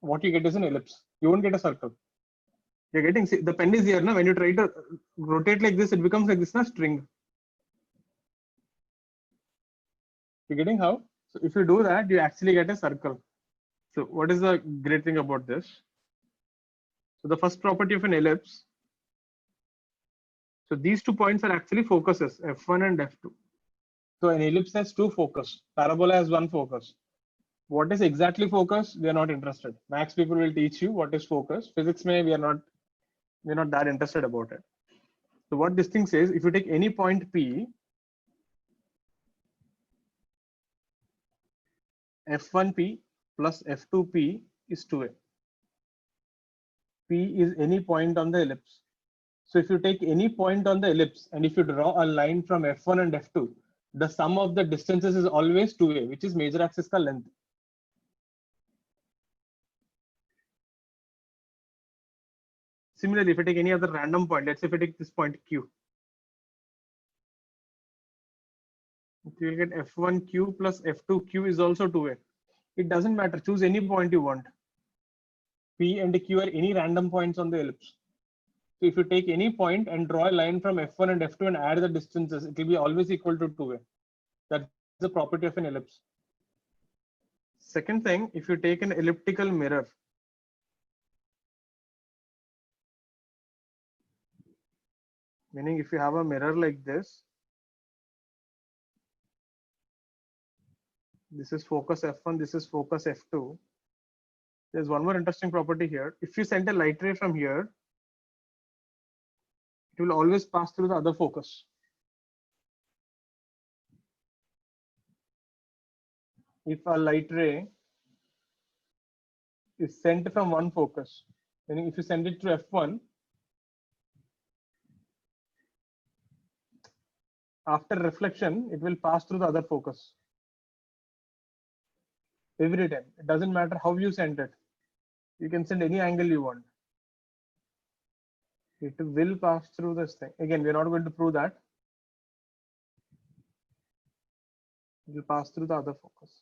what you get is an ellipse. You won't get a circle. You're getting, see, the pen is here now. When you try to rotate like this, it becomes like this, na string. You're getting how? So if you do that, you actually get a circle. So what is the great thing about this? So the first property of an ellipse. So these 2 points are actually focuses, F1 and F2. So an ellipse has 2 focus. Parabola has 1 focus. What is exactly focus? We are not interested. Max people will teach you what is focus. Physics may we are not that interested about it. So what this thing says, if you take any point P, F1P plus F2P is 2a. P is any point on the ellipse. So if you take any point on the ellipse and if you draw a line from F1 and F2, the sum of the distances is always 2a, which is major axis ka length. Similarly, if I take any other random point, let's say if I take this point Q, you will get F1Q plus F2Q is also 2a. It doesn't matter. Choose any point you want. P and Q are any random points on the ellipse. So if you take any point and draw a line from F1 and F2 and add the distances, it will be always equal to 2a. That's the property of an ellipse. Second thing, if you take an elliptical mirror, meaning if you have a mirror like this is focus F1, this is focus F2. There's one more interesting property here. If you send a light ray from here, it will always pass through the other focus. If a light ray is sent from one focus, meaning if you send it to F1, after reflection, it will pass through the other focus. Every time. It doesn't matter how you send it. You can send any angle you want. It will pass through this thing. Again, we're not going to prove that. It will pass through the other focus.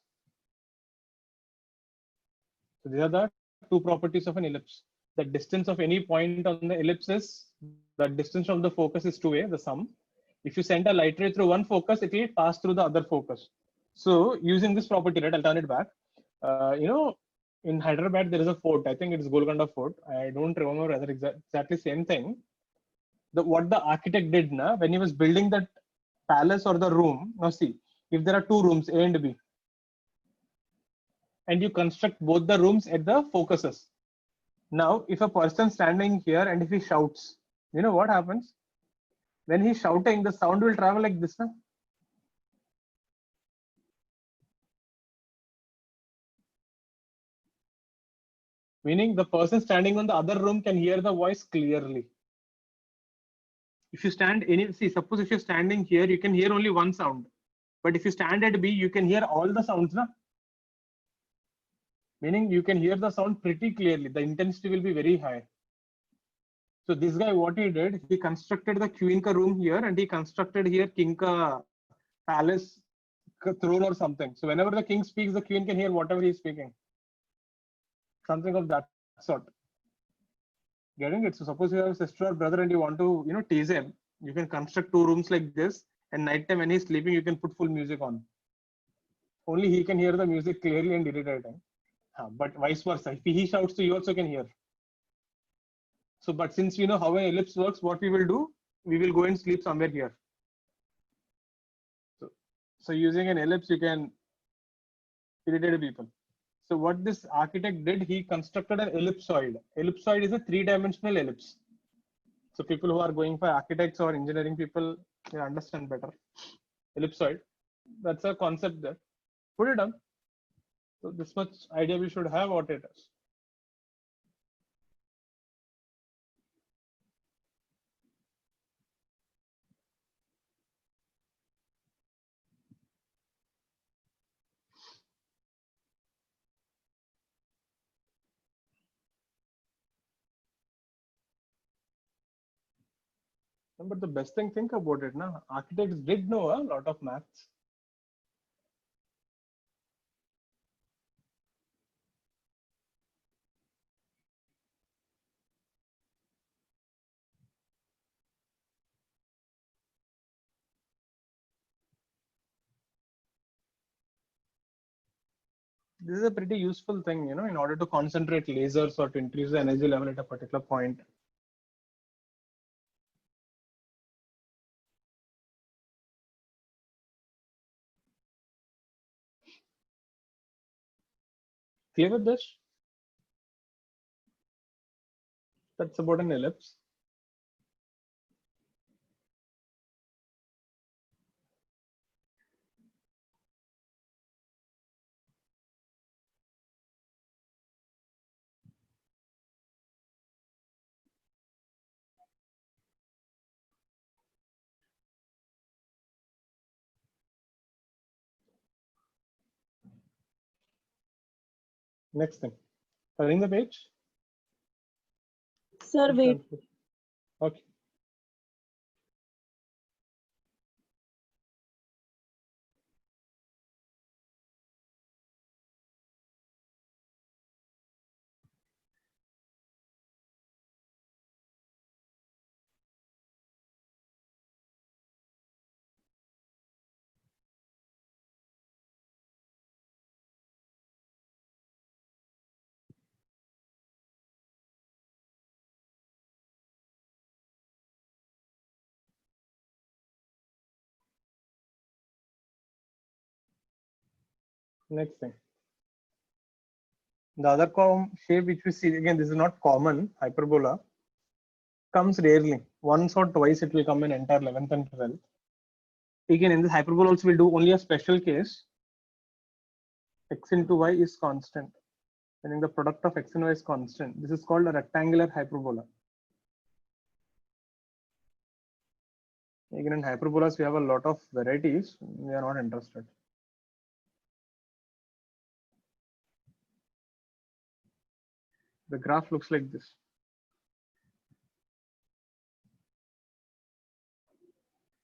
So these are the two properties of an ellipse. The distance of any point on the ellipse is, the distance from the focus is 2a, the sum. If you send a light ray through one focus, it will pass through the other focus. So using this property, right, I'll turn it back. In Hyderabad, there is a fort. I think it is Golconda Fort. I don't remember whether exactly same thing. What the architect did when he was building that palace or the room. Now see, if there are two rooms, A and B, and you construct both the rooms at the focuses. Now, if a person standing here and if he shouts, you know what happens? When he's shouting, the sound will travel like this. Meaning the person standing on the other room can hear the voice clearly. If you stand suppose if you're standing here, you can hear only one sound. But if you stand at B, you can hear all the sounds. Meaning you can hear the sound pretty clearly. The intensity will be very high. So this guy, what he did, he constructed the Queen ka room here and he constructed here King ka palace throne or something. So whenever the king speaks, the queen can hear whatever he's speaking. Something of that sort. Getting it? So suppose you have a sister or brother and you want to, tease him, you can construct two rooms like this, and nighttime when he's sleeping, you can put full music on. Only he can hear the music clearly and irritating. But vice versa, if he shouts to you also can hear. So, but since we know how an ellipse works, what we will do, we will go and sleep somewhere here. So using an ellipse, you can irritate people. So what this architect did, he constructed an ellipsoid. Ellipsoid is a three-dimensional ellipse. So people who are going for architects or engineering people, they understand better. Ellipsoid, that's a concept there. Put it down. So this much idea we should have what it is. But the best thing, think about it now. Architects did know a lot of maths. This is a pretty useful thing, in order to concentrate lasers or to increase the energy level at a particular point. Clear with this? That's about an ellipse. Next thing. Turning the page. Sir, wait. Okay. Next thing. The other shape which we see, again, this is not common, hyperbola, comes rarely. Once or twice it will come in entire 11th and 12th. Again, in this hyperbola also we'll do only a special case. X into y is constant. Meaning the product of x and y is constant. This is called a rectangular hyperbola. Again, in hyperbolas, we have a lot of varieties. We are not interested. The graph looks like this.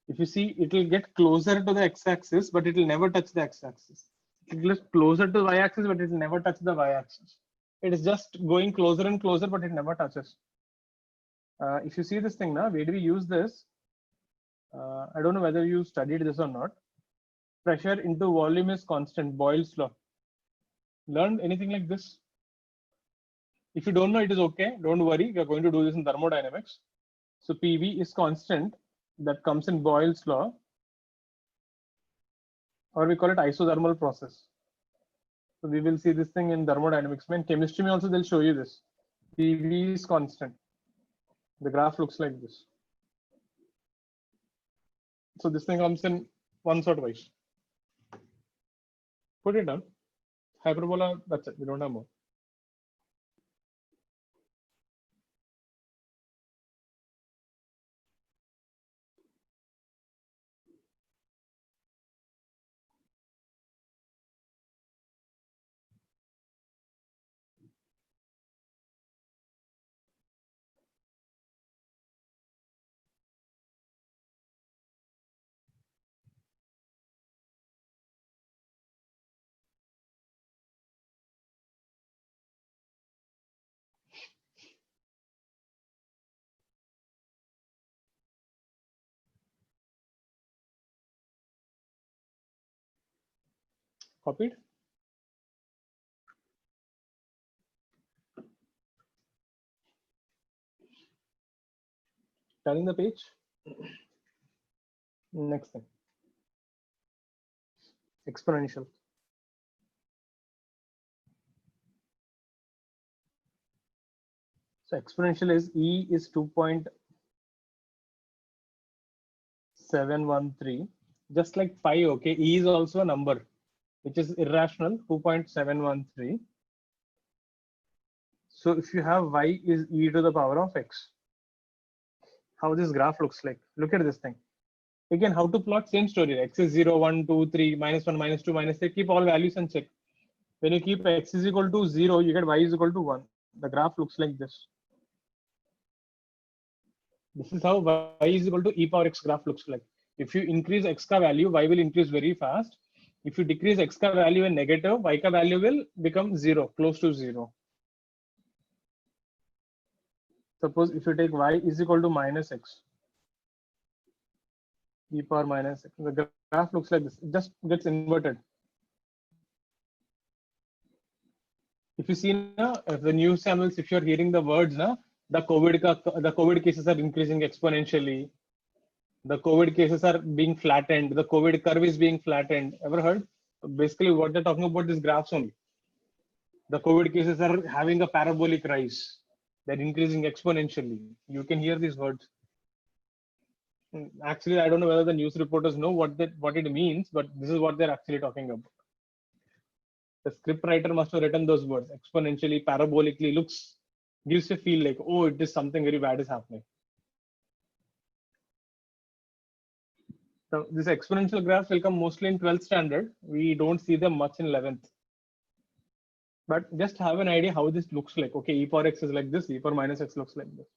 If you see, it will get closer to the x-axis, but it will never touch the x-axis. It will get closer to the y-axis, but it will never touch the y-axis. It is just going closer and closer, but it never touches. If you see this thing now, where do we use this? I don't know whether you studied this or not. Pressure into volume is constant, Boyle's law. Learned anything like this? If you don't know, it is okay. Don't worry. We are going to do this in thermodynamics. So PV is constant. That comes in Boyle's law. Or we call it isothermal process. So we will see this thing in thermodynamics. In chemistry also they'll show you this. PV is constant. The graph looks like this. So this thing comes in once or twice. Put it down. Hyperbola, that's it. We don't have more. Copied? Turning the page. Next thing. Exponential. So exponential is E is 2.713. Just like pi, okay. E is also a number, which is irrational, 2.713. So if you have y is e to the power of x, how this graph looks like. Look at this thing. Again, how to plot, same story. X is 0, 1, 2, 3, minus 1, minus 2, minus 3. Keep all values and check. When you keep x is equal to 0, you get y is equal to 1. The graph looks like this. This is how y is equal to e power x graph looks like. If you increase x ka value, y will increase very fast. If you decrease x ka value in negative, y ka value will become 0, close to 0. Suppose if you take y is equal to minus x, e power minus x, the graph looks like this. It just gets inverted. If you see now, the news channels, if you're hearing the words now, the COVID cases are increasing exponentially. The COVID cases are being flattened. The COVID curve is being flattened. Ever heard? Basically, what they're talking about is graphs only. The COVID cases are having a parabolic rise. They're increasing exponentially. You can hear these words. Actually, I don't know whether the news reporters know what it means, but this is what they're actually talking about. The script writer must have written those words exponentially, parabolically, gives a feel like, oh, it is something very bad is happening. So this exponential graphs will come mostly in 12th standard. We don't see them much in 11th. But just have an idea how this looks like. Okay, e power x is like this, e power minus x looks like this.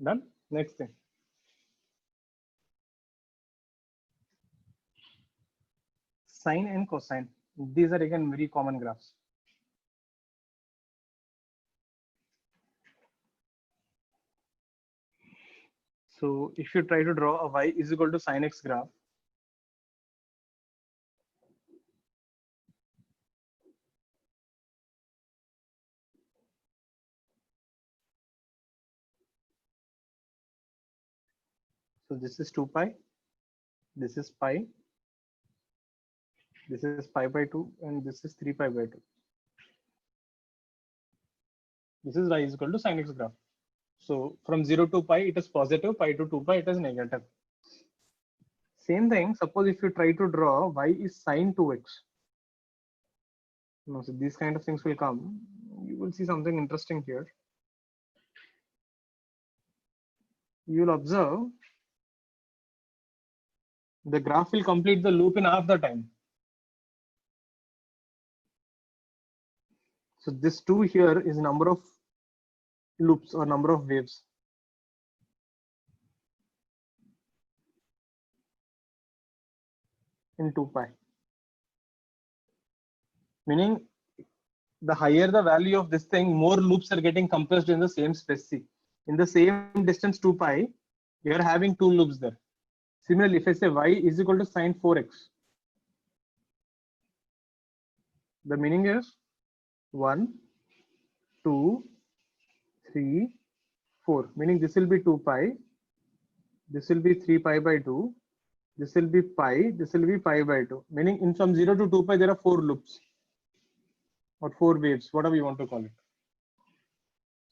Done. Next thing. Sine and cosine. These are again very common graphs. So if you try to draw a y is equal to sine x graph, so this is 2 pi, this is pi, this is pi by 2, and this is 3 pi by 2. This is y is equal to sine x graph. So from 0 to pi, it is positive, pi to 2 pi, it is negative. Same thing, suppose if you try to draw y is sine 2x. No, so these kind of things will come. You will see something interesting here. You will observe the graph will complete the loop in half the time. So this 2 here is number of loops or number of waves. In 2 pi. Meaning the higher the value of this thing, more loops are getting compressed in the same space. See, in the same distance 2 pi, you are having 2 loops there. Similarly, if I say y is equal to sine 4x, the meaning is 1, 2, 3, 4. Meaning this will be 2 pi, this will be 3 pi by 2, this will be pi, this will be pi by 2. Meaning in from 0 to 2 pi, there are 4 loops or 4 waves, whatever you want to call it.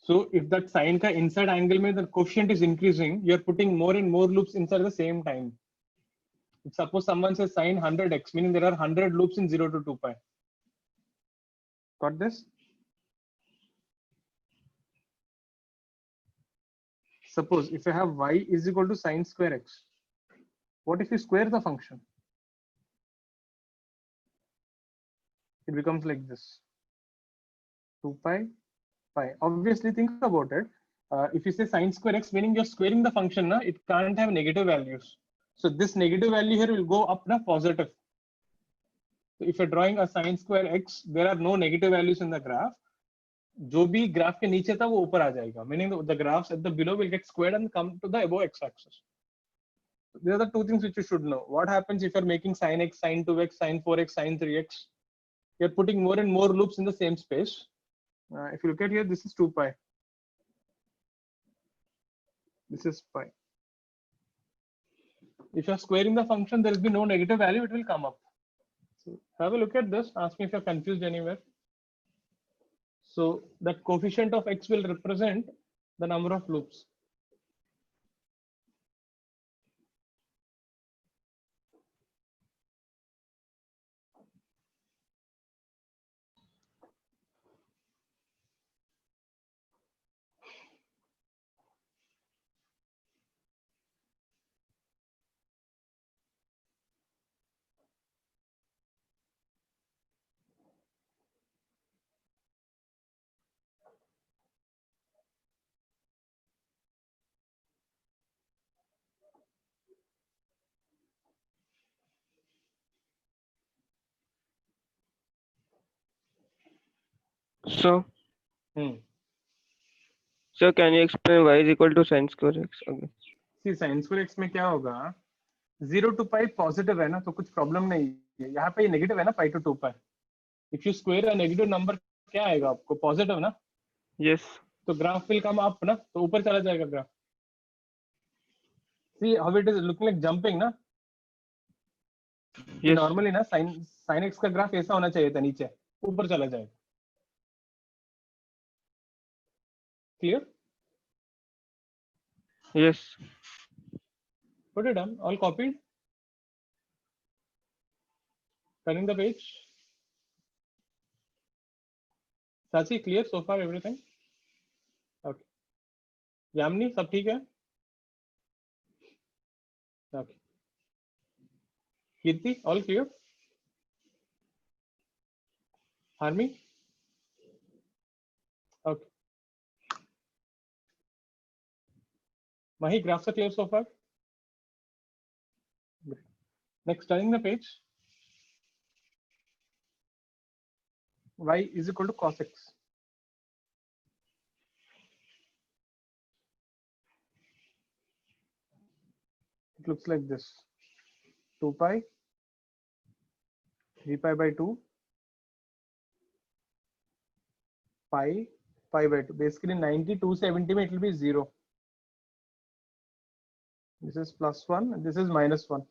So if that sine ka inside angle mein the coefficient is increasing, you're putting more and more loops inside at the same time. If suppose someone says sine 100x, meaning there are 100 loops in 0 to 2 pi. Got this? Suppose if I have y is equal to sine square x, what if you square the function? It becomes like this, 2 pi pi. Obviously think about it. If you say sine square x, meaning you're squaring the function, na, it can't have negative values. So this negative value here will go up na positive. So if you're drawing a sine square x, there are no negative values in the graph. जो भी graph के नीचे था वो ऊपर आ जाएगा. Meaning the graphs at the below will get squared and come to the above x-axis. These are the two things which you should know. What happens if you're making sine x, sine 2x, sine 4x, sine 3x? You're putting more and more loops in the same space. If you look at here, this is 2 pi. This is pi. If you're squaring the function, there will be no negative value, it will come up. So have a look at this. Ask me if you're confused anywhere. So that coefficient of x will represent the number of loops. So, Hmm. so can you explain y is equal to sine square x again? C sine square x में क्या होगा, 0 to pi positive है ना, तो कुछ problem नहीं है। यहाँ पे नेगेटिव है ना, pi to 2 pi. If you square a negative number क्या आएगा आपको, पॉजिटिव ना, Yes. तो ग्राफ विल कम अप ना, तो ऊपर चला जाएगा graph. See how it is looking like jumping ना। Yes. नॉर्मली ना साइन साइन एक्स का ग्राफ ऐसा होना चाहिए था, नीचे ऊपर चला जाएगा। Clear? Yes. Put it down. All copied. Turning the page. Sachi, clear so far everything? Okay. Yamni, सब ठीक है? Okay. Kirti, all clear? Harmi? Okay. Mahi, graphs are clear so far? Great. Next, turning the page. Y is equal to cos x. It looks like this. 2 pi, 3 pi by 2, pi, pi by 2. Basically 90, 270 में it will be 0. This is plus 1, and this is minus 1.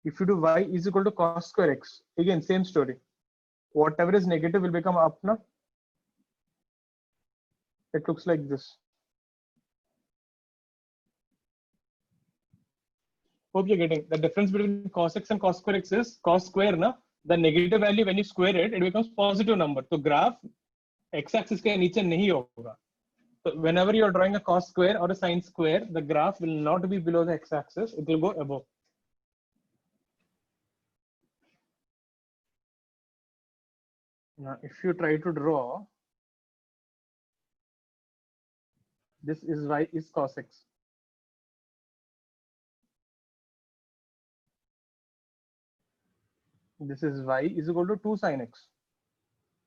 If you do y is equal to cos square x, again same story. Whatever is negative will become up now. It looks like this. Hope you're getting the difference between cos x and cos square x is cos square na, the negative value when you square it becomes positive number. So graph x axis के नीचे नहीं होगा. So whenever you are drawing a cos square or a sin square, the graph will not be below the x axis, it will go above. Now if you try to draw, this is y is cos x. This is y is equal to 2 sin x.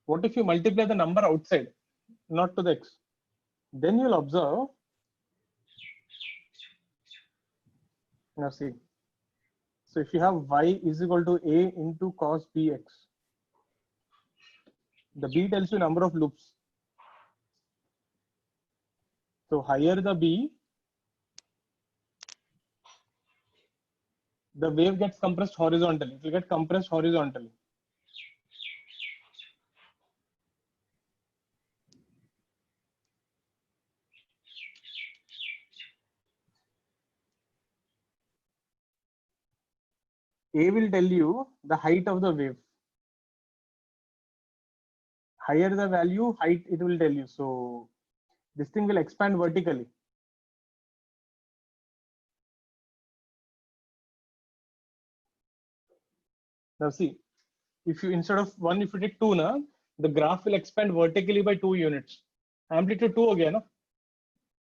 What if you multiply the number outside, not to the x? Then you'll observe. Now see. So if you have y is equal to a into cos bx, the b tells you number of loops. So higher the b, the wave gets compressed horizontally. It will get compressed horizontally. A will tell you the height of the wave. Higher the value, height it will tell you. So this thing will expand vertically. Now see, if you instead of 1, if you take 2 na, the graph will expand vertically by 2 units. Amplitude 2 again. No?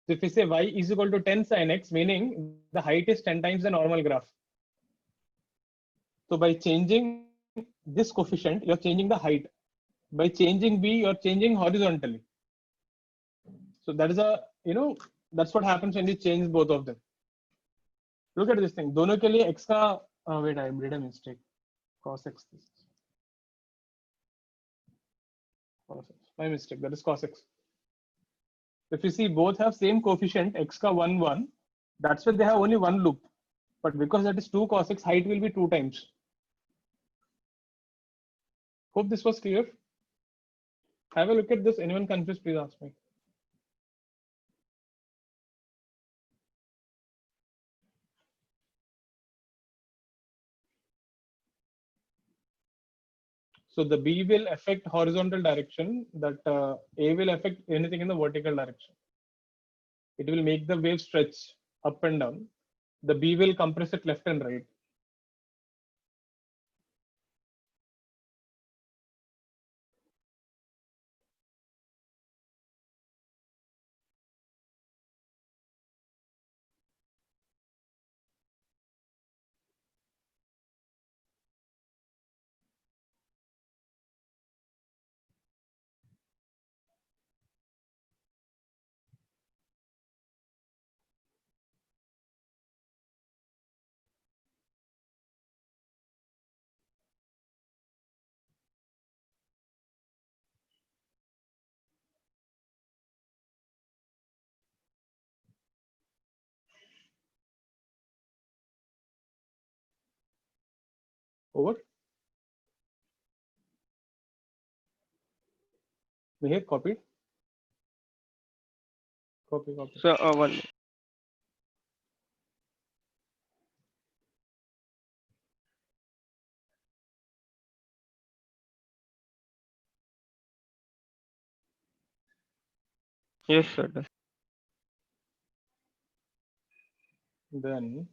So if you say y is equal to 10 sin x, meaning the height is 10 times the normal graph. So by changing this coefficient, you're changing the height. By changing b, you're changing horizontally. So that is that's what happens when you change both of them. Look at this thing. दोनों के लिए x का wait, I made a mistake. Cos x. Cos x. My mistake. That is cos x. If you see, both have same coefficient x ka 1 1. That's why they have only one loop. But because that is 2 cos x, height will be 2 times. Hope this was clear. Have a look at this. Anyone confused, please ask me. So the B will affect horizontal direction, that A will affect anything in the vertical direction. It will make the wave stretch up and down. The B will compress it left and right. Over. Here, copied. Copy. So one. Yes, sir. Then,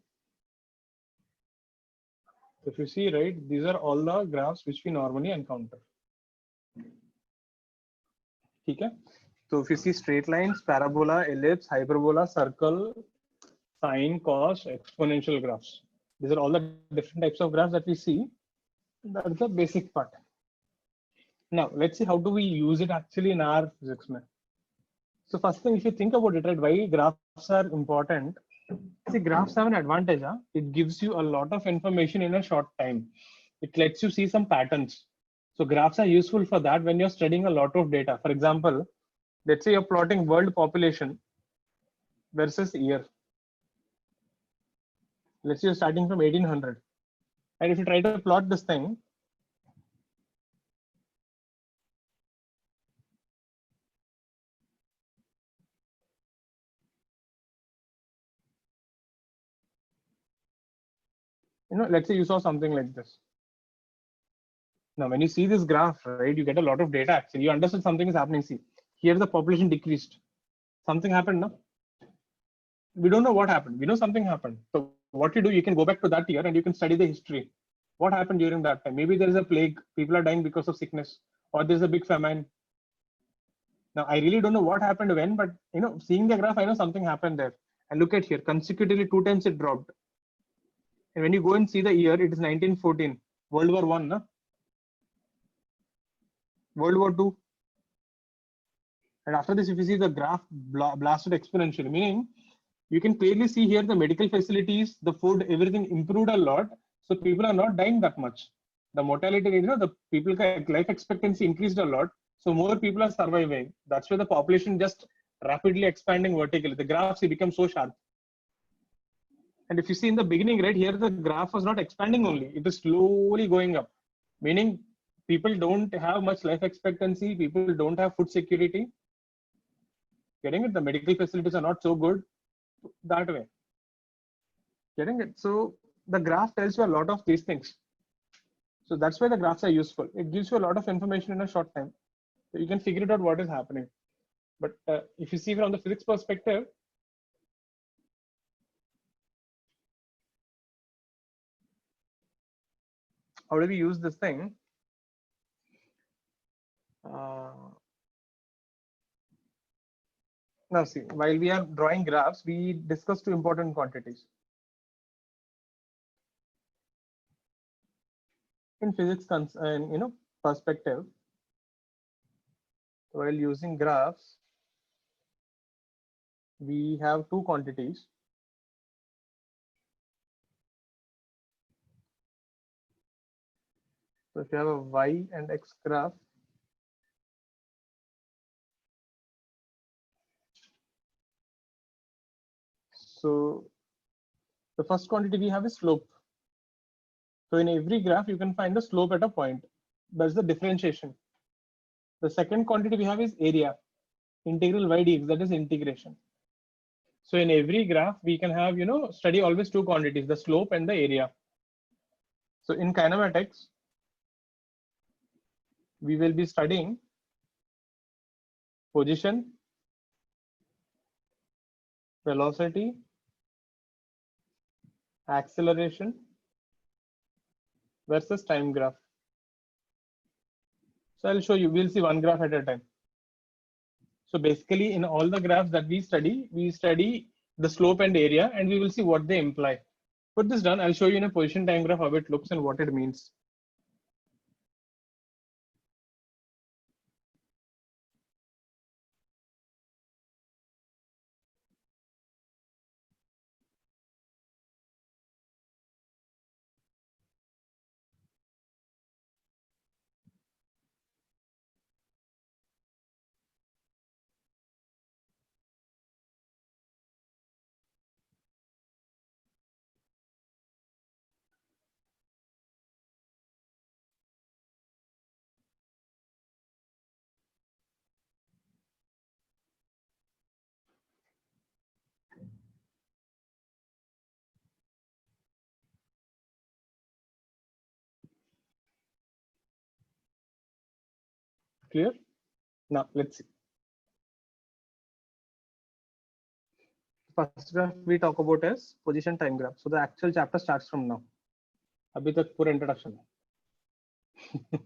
if you see, right, these are all the graphs which we normally encounter. Okay. So if you see straight lines, parabola, ellipse, hyperbola, circle, sine, cos, exponential graphs. These are all the different types of graphs that we see. That's the basic part. Now, let's see how do we use it actually in our physics. So first thing, if you think about it, right, why graphs are important? See, graphs have an advantage. It gives you a lot of information in a short time. It lets you see some patterns. So graphs are useful for that when you're studying a lot of data. For example, let's say you're plotting world population versus year. Let's say you're starting from 1800. And if you try to plot this thing, let's say you saw something like this. Now, when you see this graph, right, you get a lot of data actually. You understood something is happening. See, here the population decreased. Something happened, no? We don't know what happened. We know something happened. So what you do, you can go back to that year and you can study the history. What happened during that time? Maybe there is a plague. People are dying because of sickness, or there's a big famine. Now, I really don't know what happened when, but seeing the graph, I know something happened there. And look at here, consecutively 2 times it dropped. And when you go and see the year, it is 1914, World War I, no? World War II. And after this, if you see the graph blasted exponentially, meaning you can clearly see here the medical facilities, the food, everything improved a lot. So people are not dying that much. The mortality, the people life expectancy increased a lot. So more people are surviving. That's why the population just rapidly expanding vertically. The graphs become so sharp. And if you see in the beginning, right here, the graph was not expanding only. It is slowly going up, meaning people don't have much life expectancy. People don't have food security. Getting it? The medical facilities are not so good that way. Getting it? So the graph tells you a lot of these things. So that's why the graphs are useful. It gives you a lot of information in a short time. So you can figure it out what is happening. But if you see from the physics perspective, how do we use this thing? Now see, while we are drawing graphs, we discuss two important quantities. In physics, perspective, while using graphs, we have two quantities. So if you have a y and x graph, so the first quantity we have is slope. So in every graph, you can find the slope at a point. That's the differentiation. The second quantity we have is area, integral y dx, that is integration. So in every graph, we can have, study always two quantities, the slope and the area. So in kinematics, we will be studying position, velocity, acceleration versus time graph. So I'll show you, we'll see one graph at a time. So basically in all the graphs that we study the slope and area, and we will see what they imply. Put this down, I'll show you in a position time graph how it looks and what it means. Clear? Now let's see. First graph we talk about is position time graph. So the actual chapter starts from now. अभी तक पूरा introduction है.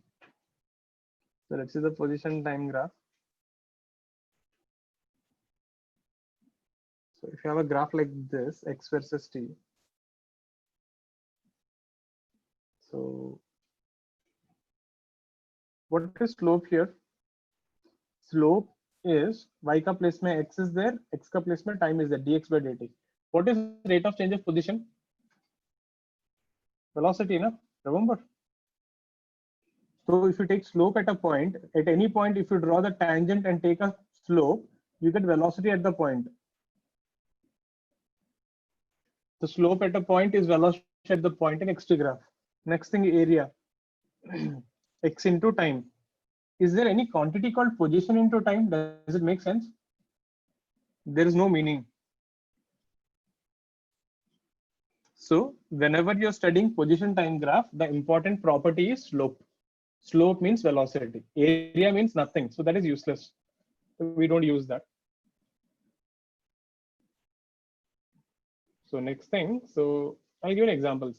So let's see the position time graph. So if you have a graph like this, x versus t. So what is slope here? Slope is y का place में x is there, x का place में time is there, dx by dt. What is rate of change of position? Velocity, na? Remember? So if you take slope at a point, at any point, if you draw the tangent and take a slope, you get velocity at the point. The slope at a point is velocity at the point in xt graph. Next thing, area. X into time. Is there any quantity called position into time? Does it make sense? There is no meaning. So whenever you're studying position time graph, the important property is slope. Slope means velocity. Area means nothing. So that is useless. We don't use that. So next thing, so I'll give an example.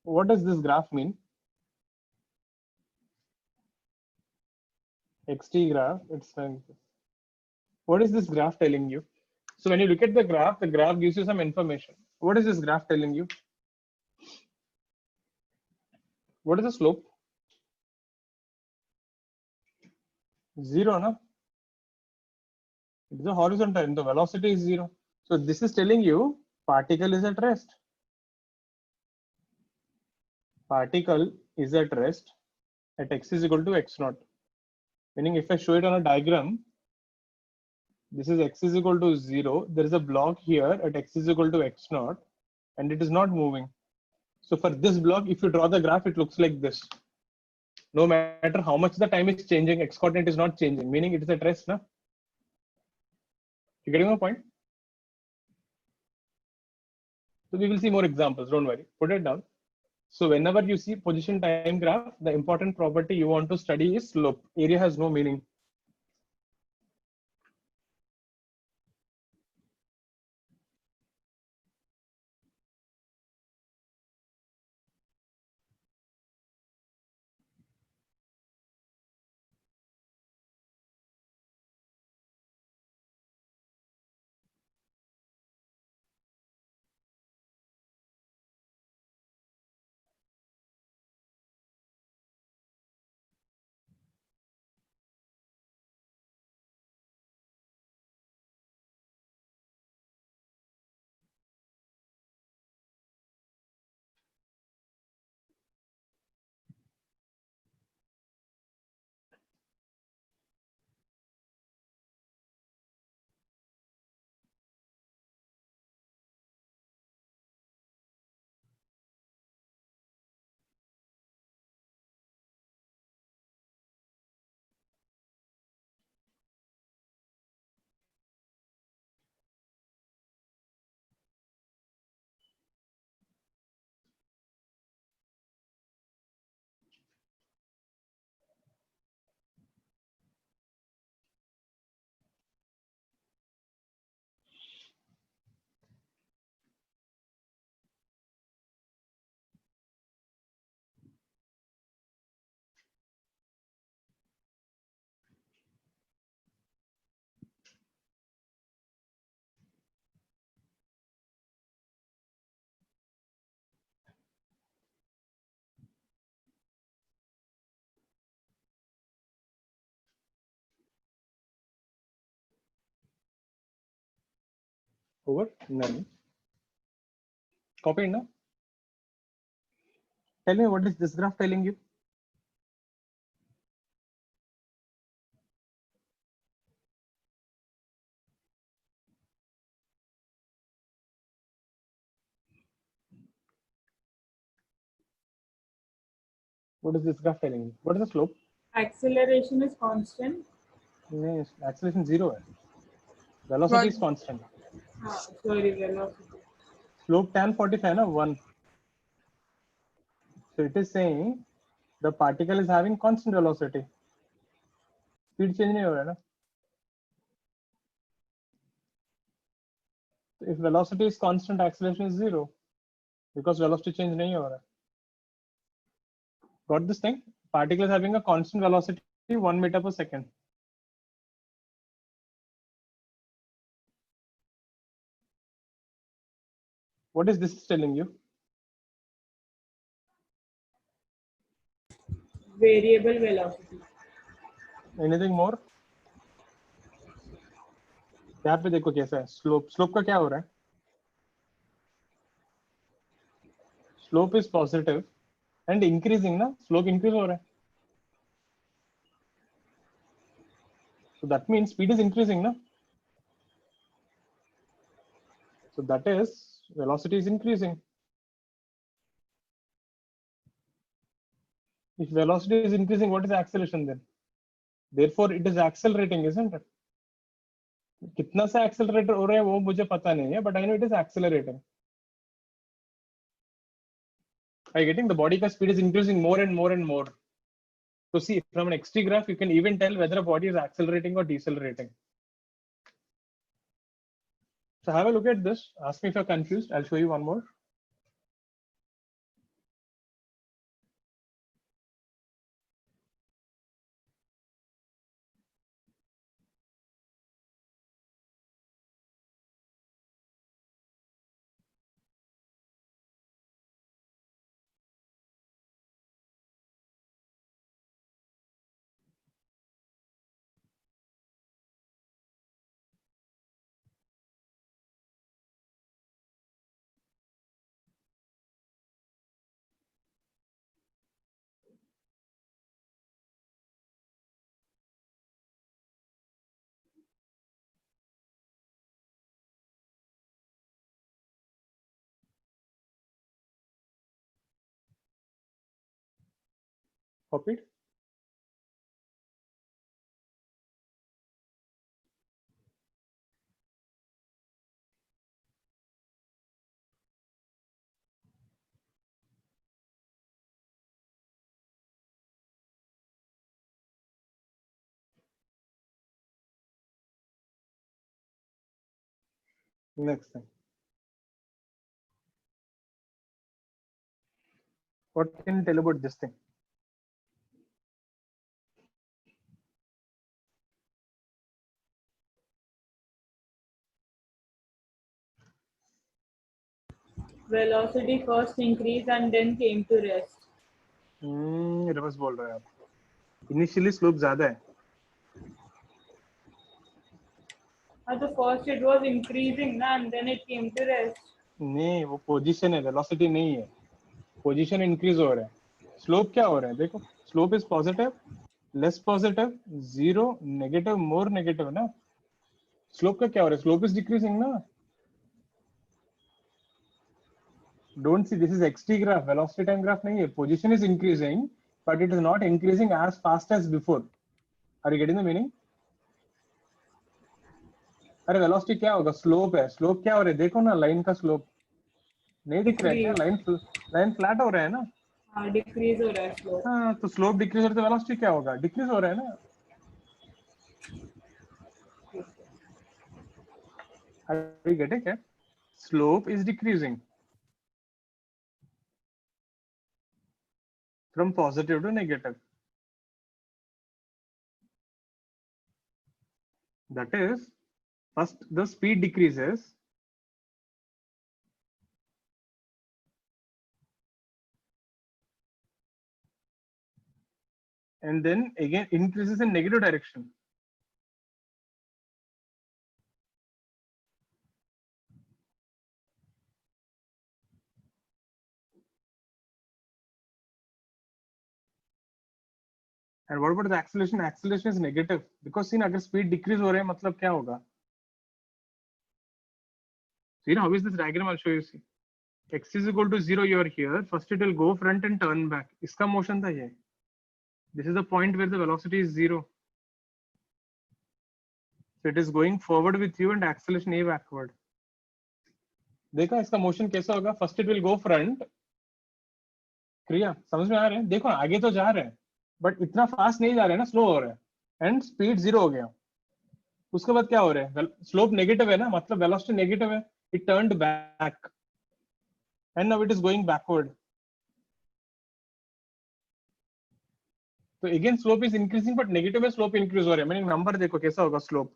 What does this graph mean? XT graph, it's like this. What is this graph telling you? So when you look at the graph gives you some information. What is this graph telling you? What is the slope? Zero, no? It's a horizontal and the velocity is zero. So this is telling you particle is at rest. Particle is at rest at x is equal to x naught. Meaning if I show it on a diagram, this is x is equal to 0. There is a block here at x is equal to x naught and it is not moving. So for this block, if you draw the graph, it looks like this. No matter how much the time is changing, x coordinate is not changing, meaning it is at rest. Na? You getting my point? So we will see more examples, don't worry, put it down. So whenever you see position time graph, the important property you want to study is slope. Area has no meaning. Over none. Copy now. Tell me what is this graph telling you? What is this graph telling you? What is the slope? Acceleration is constant. No, acceleration 0 है. Velocity is constant. Sorry, velocity. Slope tan 45 na 1. So it is saying the particle is having constant velocity. Speed change नहीं हो रहा है ना. If velocity is constant, acceleration is zero because velocity change नहीं हो रहा है. Got this thing? Particle is having a constant velocity 1 meter per second. What is this telling you? Variable velocity. Anything more? यहाँ पे देखो कैसा है slope. Slope का क्या हो रहा है? Slope is positive and increasing ना. स्लोप इंक्रीज हो रहा है. So that means speed is increasing ना. So that is velocity is increasing. If velocity is increasing, what is acceleration then? Therefore, it is accelerating, isn't it? कितना सा accelerate हो रहा है वो मुझे पता नहीं है, but I know it is accelerating. Are you getting? The body का speed is increasing more and more and more. So see, from an XT graph, you can even tell whether a body is accelerating or decelerating. So have a look at this. Ask me if you're confused. I'll show you one more. Copied. Next thing. What can you tell about this thing? Velocity first increased and then came to rest. Reverse बोल रहे हैं आप. Initially slope ज्यादा है. At the first it was increasing and then it came to rest. नहीं, वो position है, velocity नहीं है. पोजीशन इंक्रीज हो रहा है. स्लोप क्या हो रहा है? देखो, slope is positive, less positive, zero, negative, more negative ना. स्लोप का क्या हो रहा है? स्लोप इज डिक्रीजिंग ना. Don't see, this is XT graph, velocity time graph नहीं है. Position is increasing, but it is not increasing as fast as before. Are you getting the meaning? अरे velocity क्या होगा? Slope है. Slope क्या हो रहा है? देखो ना, लाइन का slope नहीं दिख रहा है क्या? लाइन फ्लैट हो रहा है ना. हाँ, डिक्रीज हो रहा है slope. हाँ, तो स्लोप डिक्रीज हो रहा है तो वेलोसिटी क्या होगा? डिक्रीज हो रहा है ना. Are you getting it? Slope is decreasing from positive to negative. That is, first the speed decreases, and then again increases in negative direction. And what about the acceleration? Acceleration is negative because see, अगर speed decrease हो रहा है मतलब क्या होगा? See, how is this diagram? I'll show you. See, x is equal to 0. You are here. First, it will go front and turn back. इसका motion था ये. This is the point where the velocity is 0. So it is going forward with you and acceleration a backward. देखा इसका motion कैसा होगा? First, it will go front. क्रिया समझ में आ रहे हैं? देखो आगे तो जा रहे हैं बट इतना फास्ट नहीं जा रहे हैं ना, स्लो हो रहे हैं एंड स्पीड 0 हो गया। उसके बाद क्या हो रहा है? स्लोप नेगेटिव है ना, मतलब वेलोसिटी नेगेटिव है, it turned back and now it is going backward. तो again slope is increasing but negative में स्लोप इंक्रीज हो रहा है। मैंने नंबर देखो कैसा होगा स्लोप,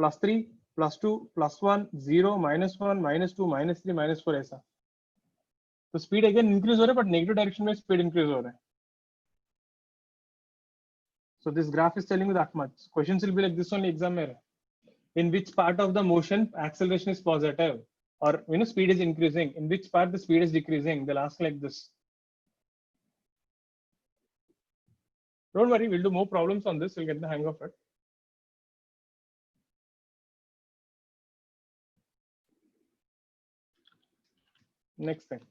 +3 +2 +1 0 -1 -2 -3 -4 ऐसा। तो स्पीड अगेन इंक्रीज हो रहा है बट नेगेटिव डायरेक्शन में स्पीड इंक्रीज हो रहा है। So this graph is telling you that much. Questions will be like this only exam में. In which part of the motion acceleration is positive or speed is increasing? In which part the speed is decreasing? They'll ask like this. Don't worry, we'll do more problems on this. We'll get the hang of it. Next thing.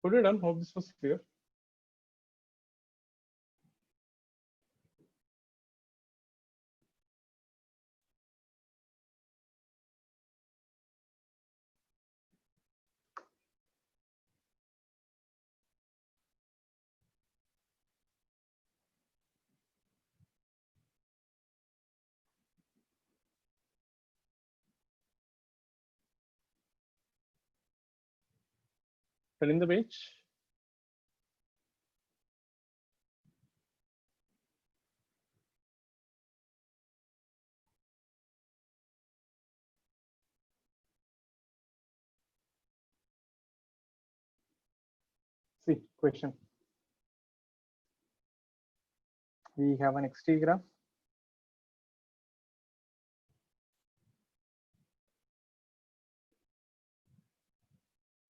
Put it on. Hope this was clear. Filling the page. See, question. We have an XT graph.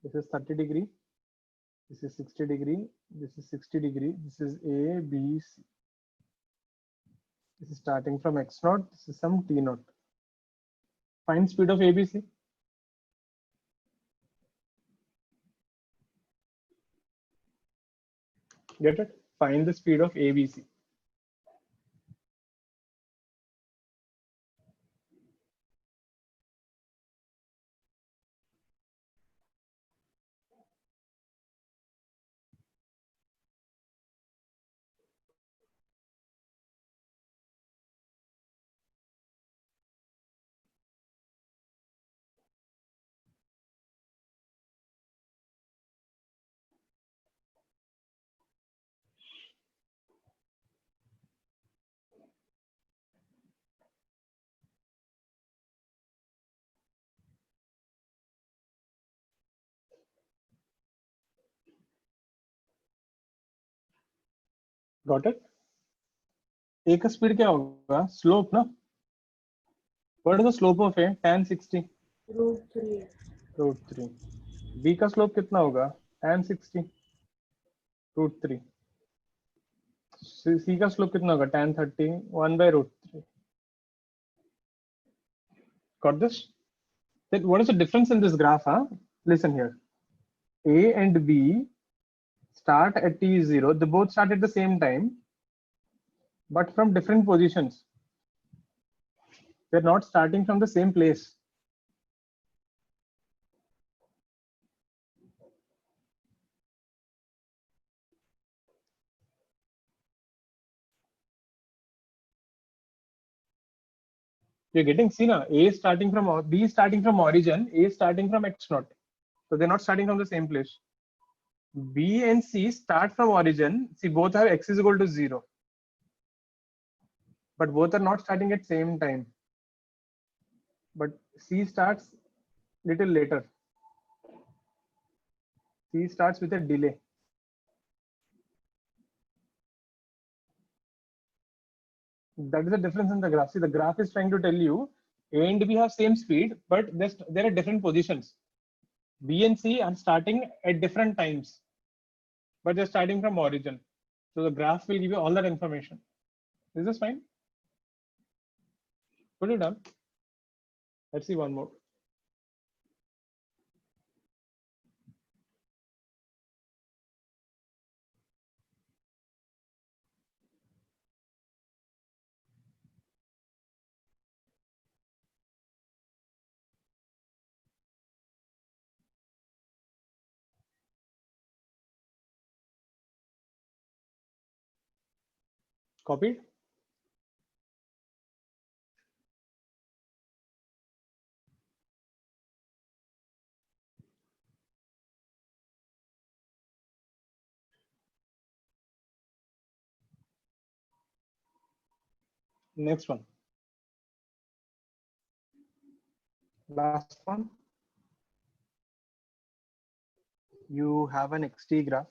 This is 30 degree. This is 60 degree. This is 60 degree. This is A, B, C. This is starting from X naught. This is some T naught. Find speed of ABC. Get it? Find the speed of ABC. Got it? A का speed क्या होगा? Slope ना? What is the slope of A? Tan 60. √3. √3. B का slope कितना होगा? Tan 60. √3. C का slope कितना होगा? Tan 30. 1/√3. Got this? Then what is the difference in this graph? Huh? Listen here. A and B start at t0. They both start at the same time, but from different positions. They're not starting from the same place. You're getting, see now, A is starting from, B is starting from origin, A is starting from X naught. So they're not starting from the same place. B and C start from origin. See, both have X is equal to 0. But both are not starting at same time. But C starts little later. C starts with a delay. That is the difference in the graph. See, the graph is trying to tell you A and B have same speed, but they're at different positions. B and C are starting at different times, but they're starting from origin. So the graph will give you all that information. Is this fine? Put it down. Let's see one more. Copied? Next one. Last one. You have an XT graph.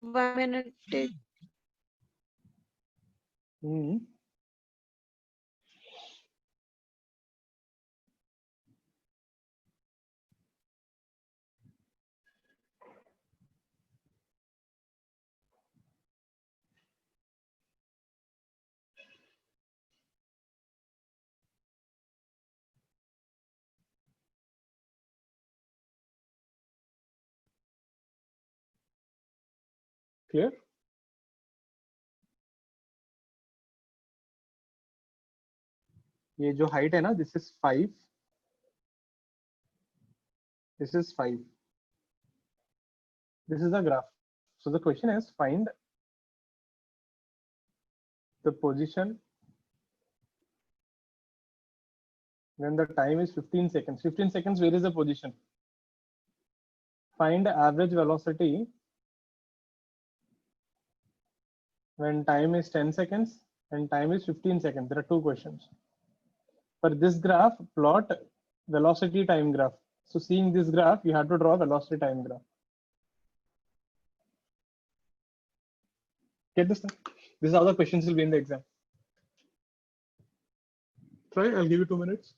1 minute. Hmm. Clear? ये जो height है ना, this is 5. This is 5. This is the graph. So the question is find the position when the time is 15 seconds. 15 seconds, where is the position? Find average velocity when time is 10 seconds and time is 15 seconds. There are two questions. For this graph, plot velocity time graph. So seeing this graph, you have to draw velocity time graph. Get this? This is how the questions will be in the exam. Try, I'll give you 2 minutes.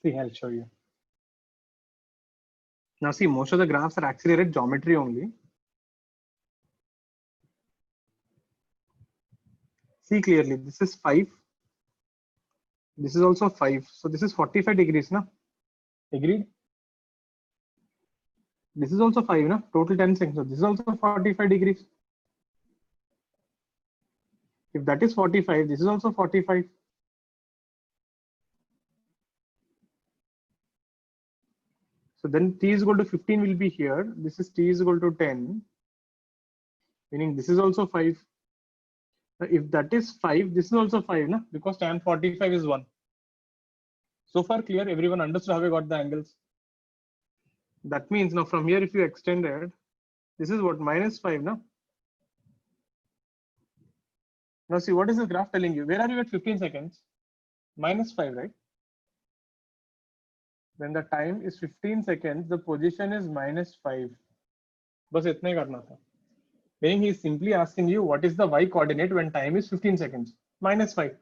See, I'll show you. Now see, most of the graphs are accelerated geometry only. See clearly, this is 5. This is also 5. So this is 45 degrees, na? Agreed? This is also 5, na? Total 10 seconds. So this is also 45 degrees. If that is 45, this is also 45. So then t is equal to 15 will be here. This is t is equal to 10. Meaning this is also 5. If that is 5, this is also 5, na? Because tan 45 is 1. So far clear, everyone understood how I got the angles. That means now from here, if you extended, this is what, minus 5, no? Now see, what is the graph telling you? Where are you at 15 seconds? -5, right? When the time is 15 seconds, the position is -5. बस इतना ही करना था. Meaning he is simply asking you what is the y coordinate when time is 15 seconds? -5.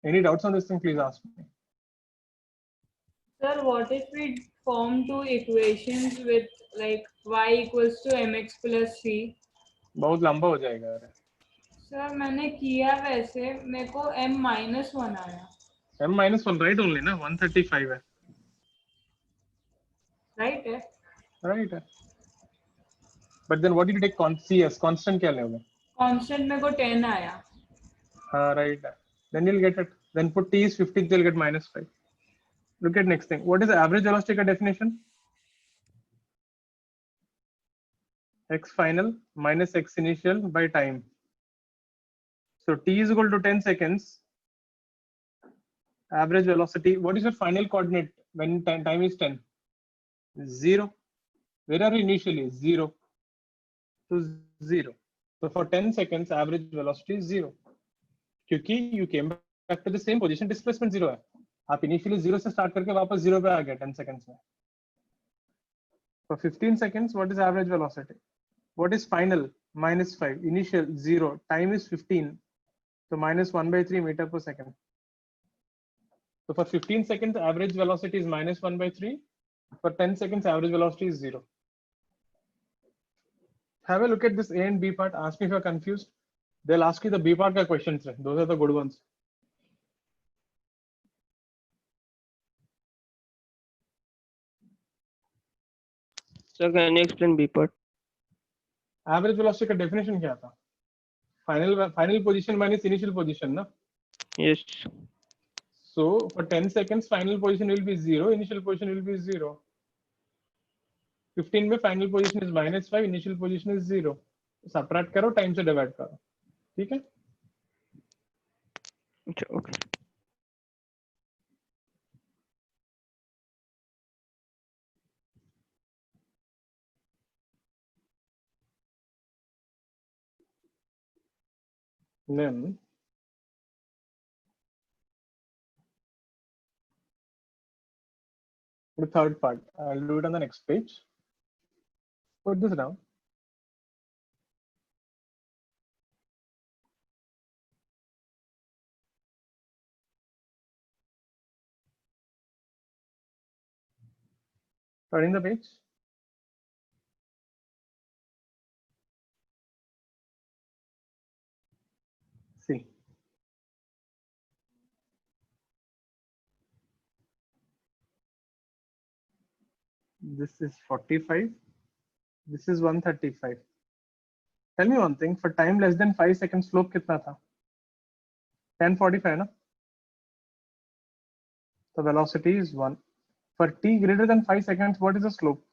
Any doubts on this thing? Please ask me. Sir, what if we form two equations with like y equals to mx plus c? बहुत लंबा हो जाएगा यार. Sir मैंने किया वैसे, मेरे को m-1 आया. m-1 right only ना 135 है. राइट है? Right है. But then what did you take CS? Constant क्या लोगे? कांस्टेंट मेरे को 10 आया. हाँ right है. Then you'll get it. Then put t is 15, you'll get -5. Look at next thing. What is the average velocity का definition? X final minus x initial by time. So t is equal to 10 seconds. Average velocity. What is your final coordinate when time is 10? 0. Where are you initially? 0. So 0. So for 10 seconds, average velocity is 0. क्योंकि you came back to the same position, displacement 0 है. आप initially 0 से start करके वापस 0 पे आ गए 10 seconds में. For 15 seconds, what is average velocity? What is final? -5. Initial 0. Time is 15. So -1/3 meter per second. So for 15 seconds, average velocity is -1/3. For 10 seconds, average velocity is 0. Have a look at this A and B part. Ask me if you're confused. They'll ask you the B part ka questions. Those are the good ones. Sir, can you explain B part? Average velocity का definition क्या था? Final position minus initial position ना? Yes. So for 10 seconds, final position will be 0, initial position will be 0. 15 में final position is -5, initial position is 0. Subtract करो, time से divide करो. ठीक है? Okay. Then the third part, I'll do it on the next page. Put this down. Turning the page. See. This is 45. This is 135. Tell me one thing. For time less than 5 seconds, slope कितना था? 1045 ना? The velocity is 1. For t greater than 5 seconds, what is the slope?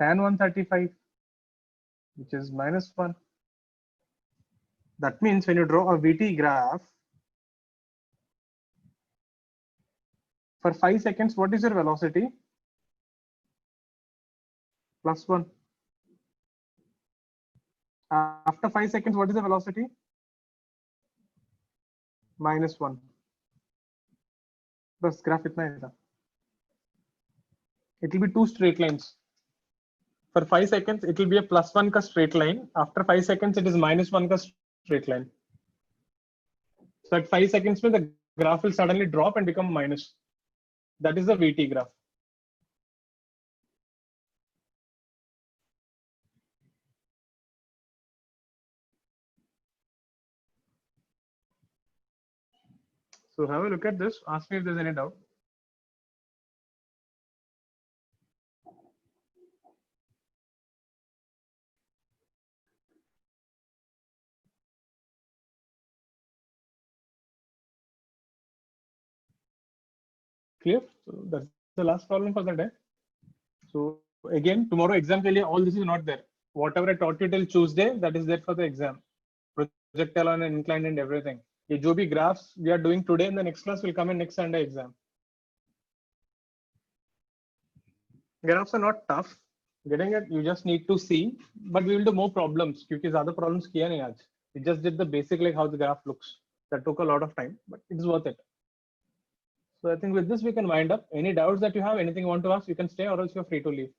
Tan 135, which is -1. That means when you draw a VT graph, for 5 seconds, what is your velocity? +1. After 5 seconds, what is the velocity? -1. बस graph इतना ही था. It will be two straight lines. For 5 seconds, it will be a +1 ka straight line. After 5 seconds, it is -1 ka straight line. So at 5 seconds, the graph will suddenly drop and become minus. That is the VT graph. So have a look at this. Ask me if there's any doubt. Clear? So that's the last problem for the day. So again, tomorrow exam ke liye all this is not there. Whatever I taught you till Tuesday, that is there for the exam. Projectile on an incline and everything. ये जो भी graphs we are doing today in the next class will come in next Sunday exam. Graphs are not tough. Getting it, you just need to see, but we will do more problems क्योंकि ज़्यादा problems किया नहीं आज. We just did the basic like how the graph looks. That took a lot of time, but it's worth it. So I think with this we can wind up. Any doubts that you have, anything you want to ask, you can stay, or else you're free to leave.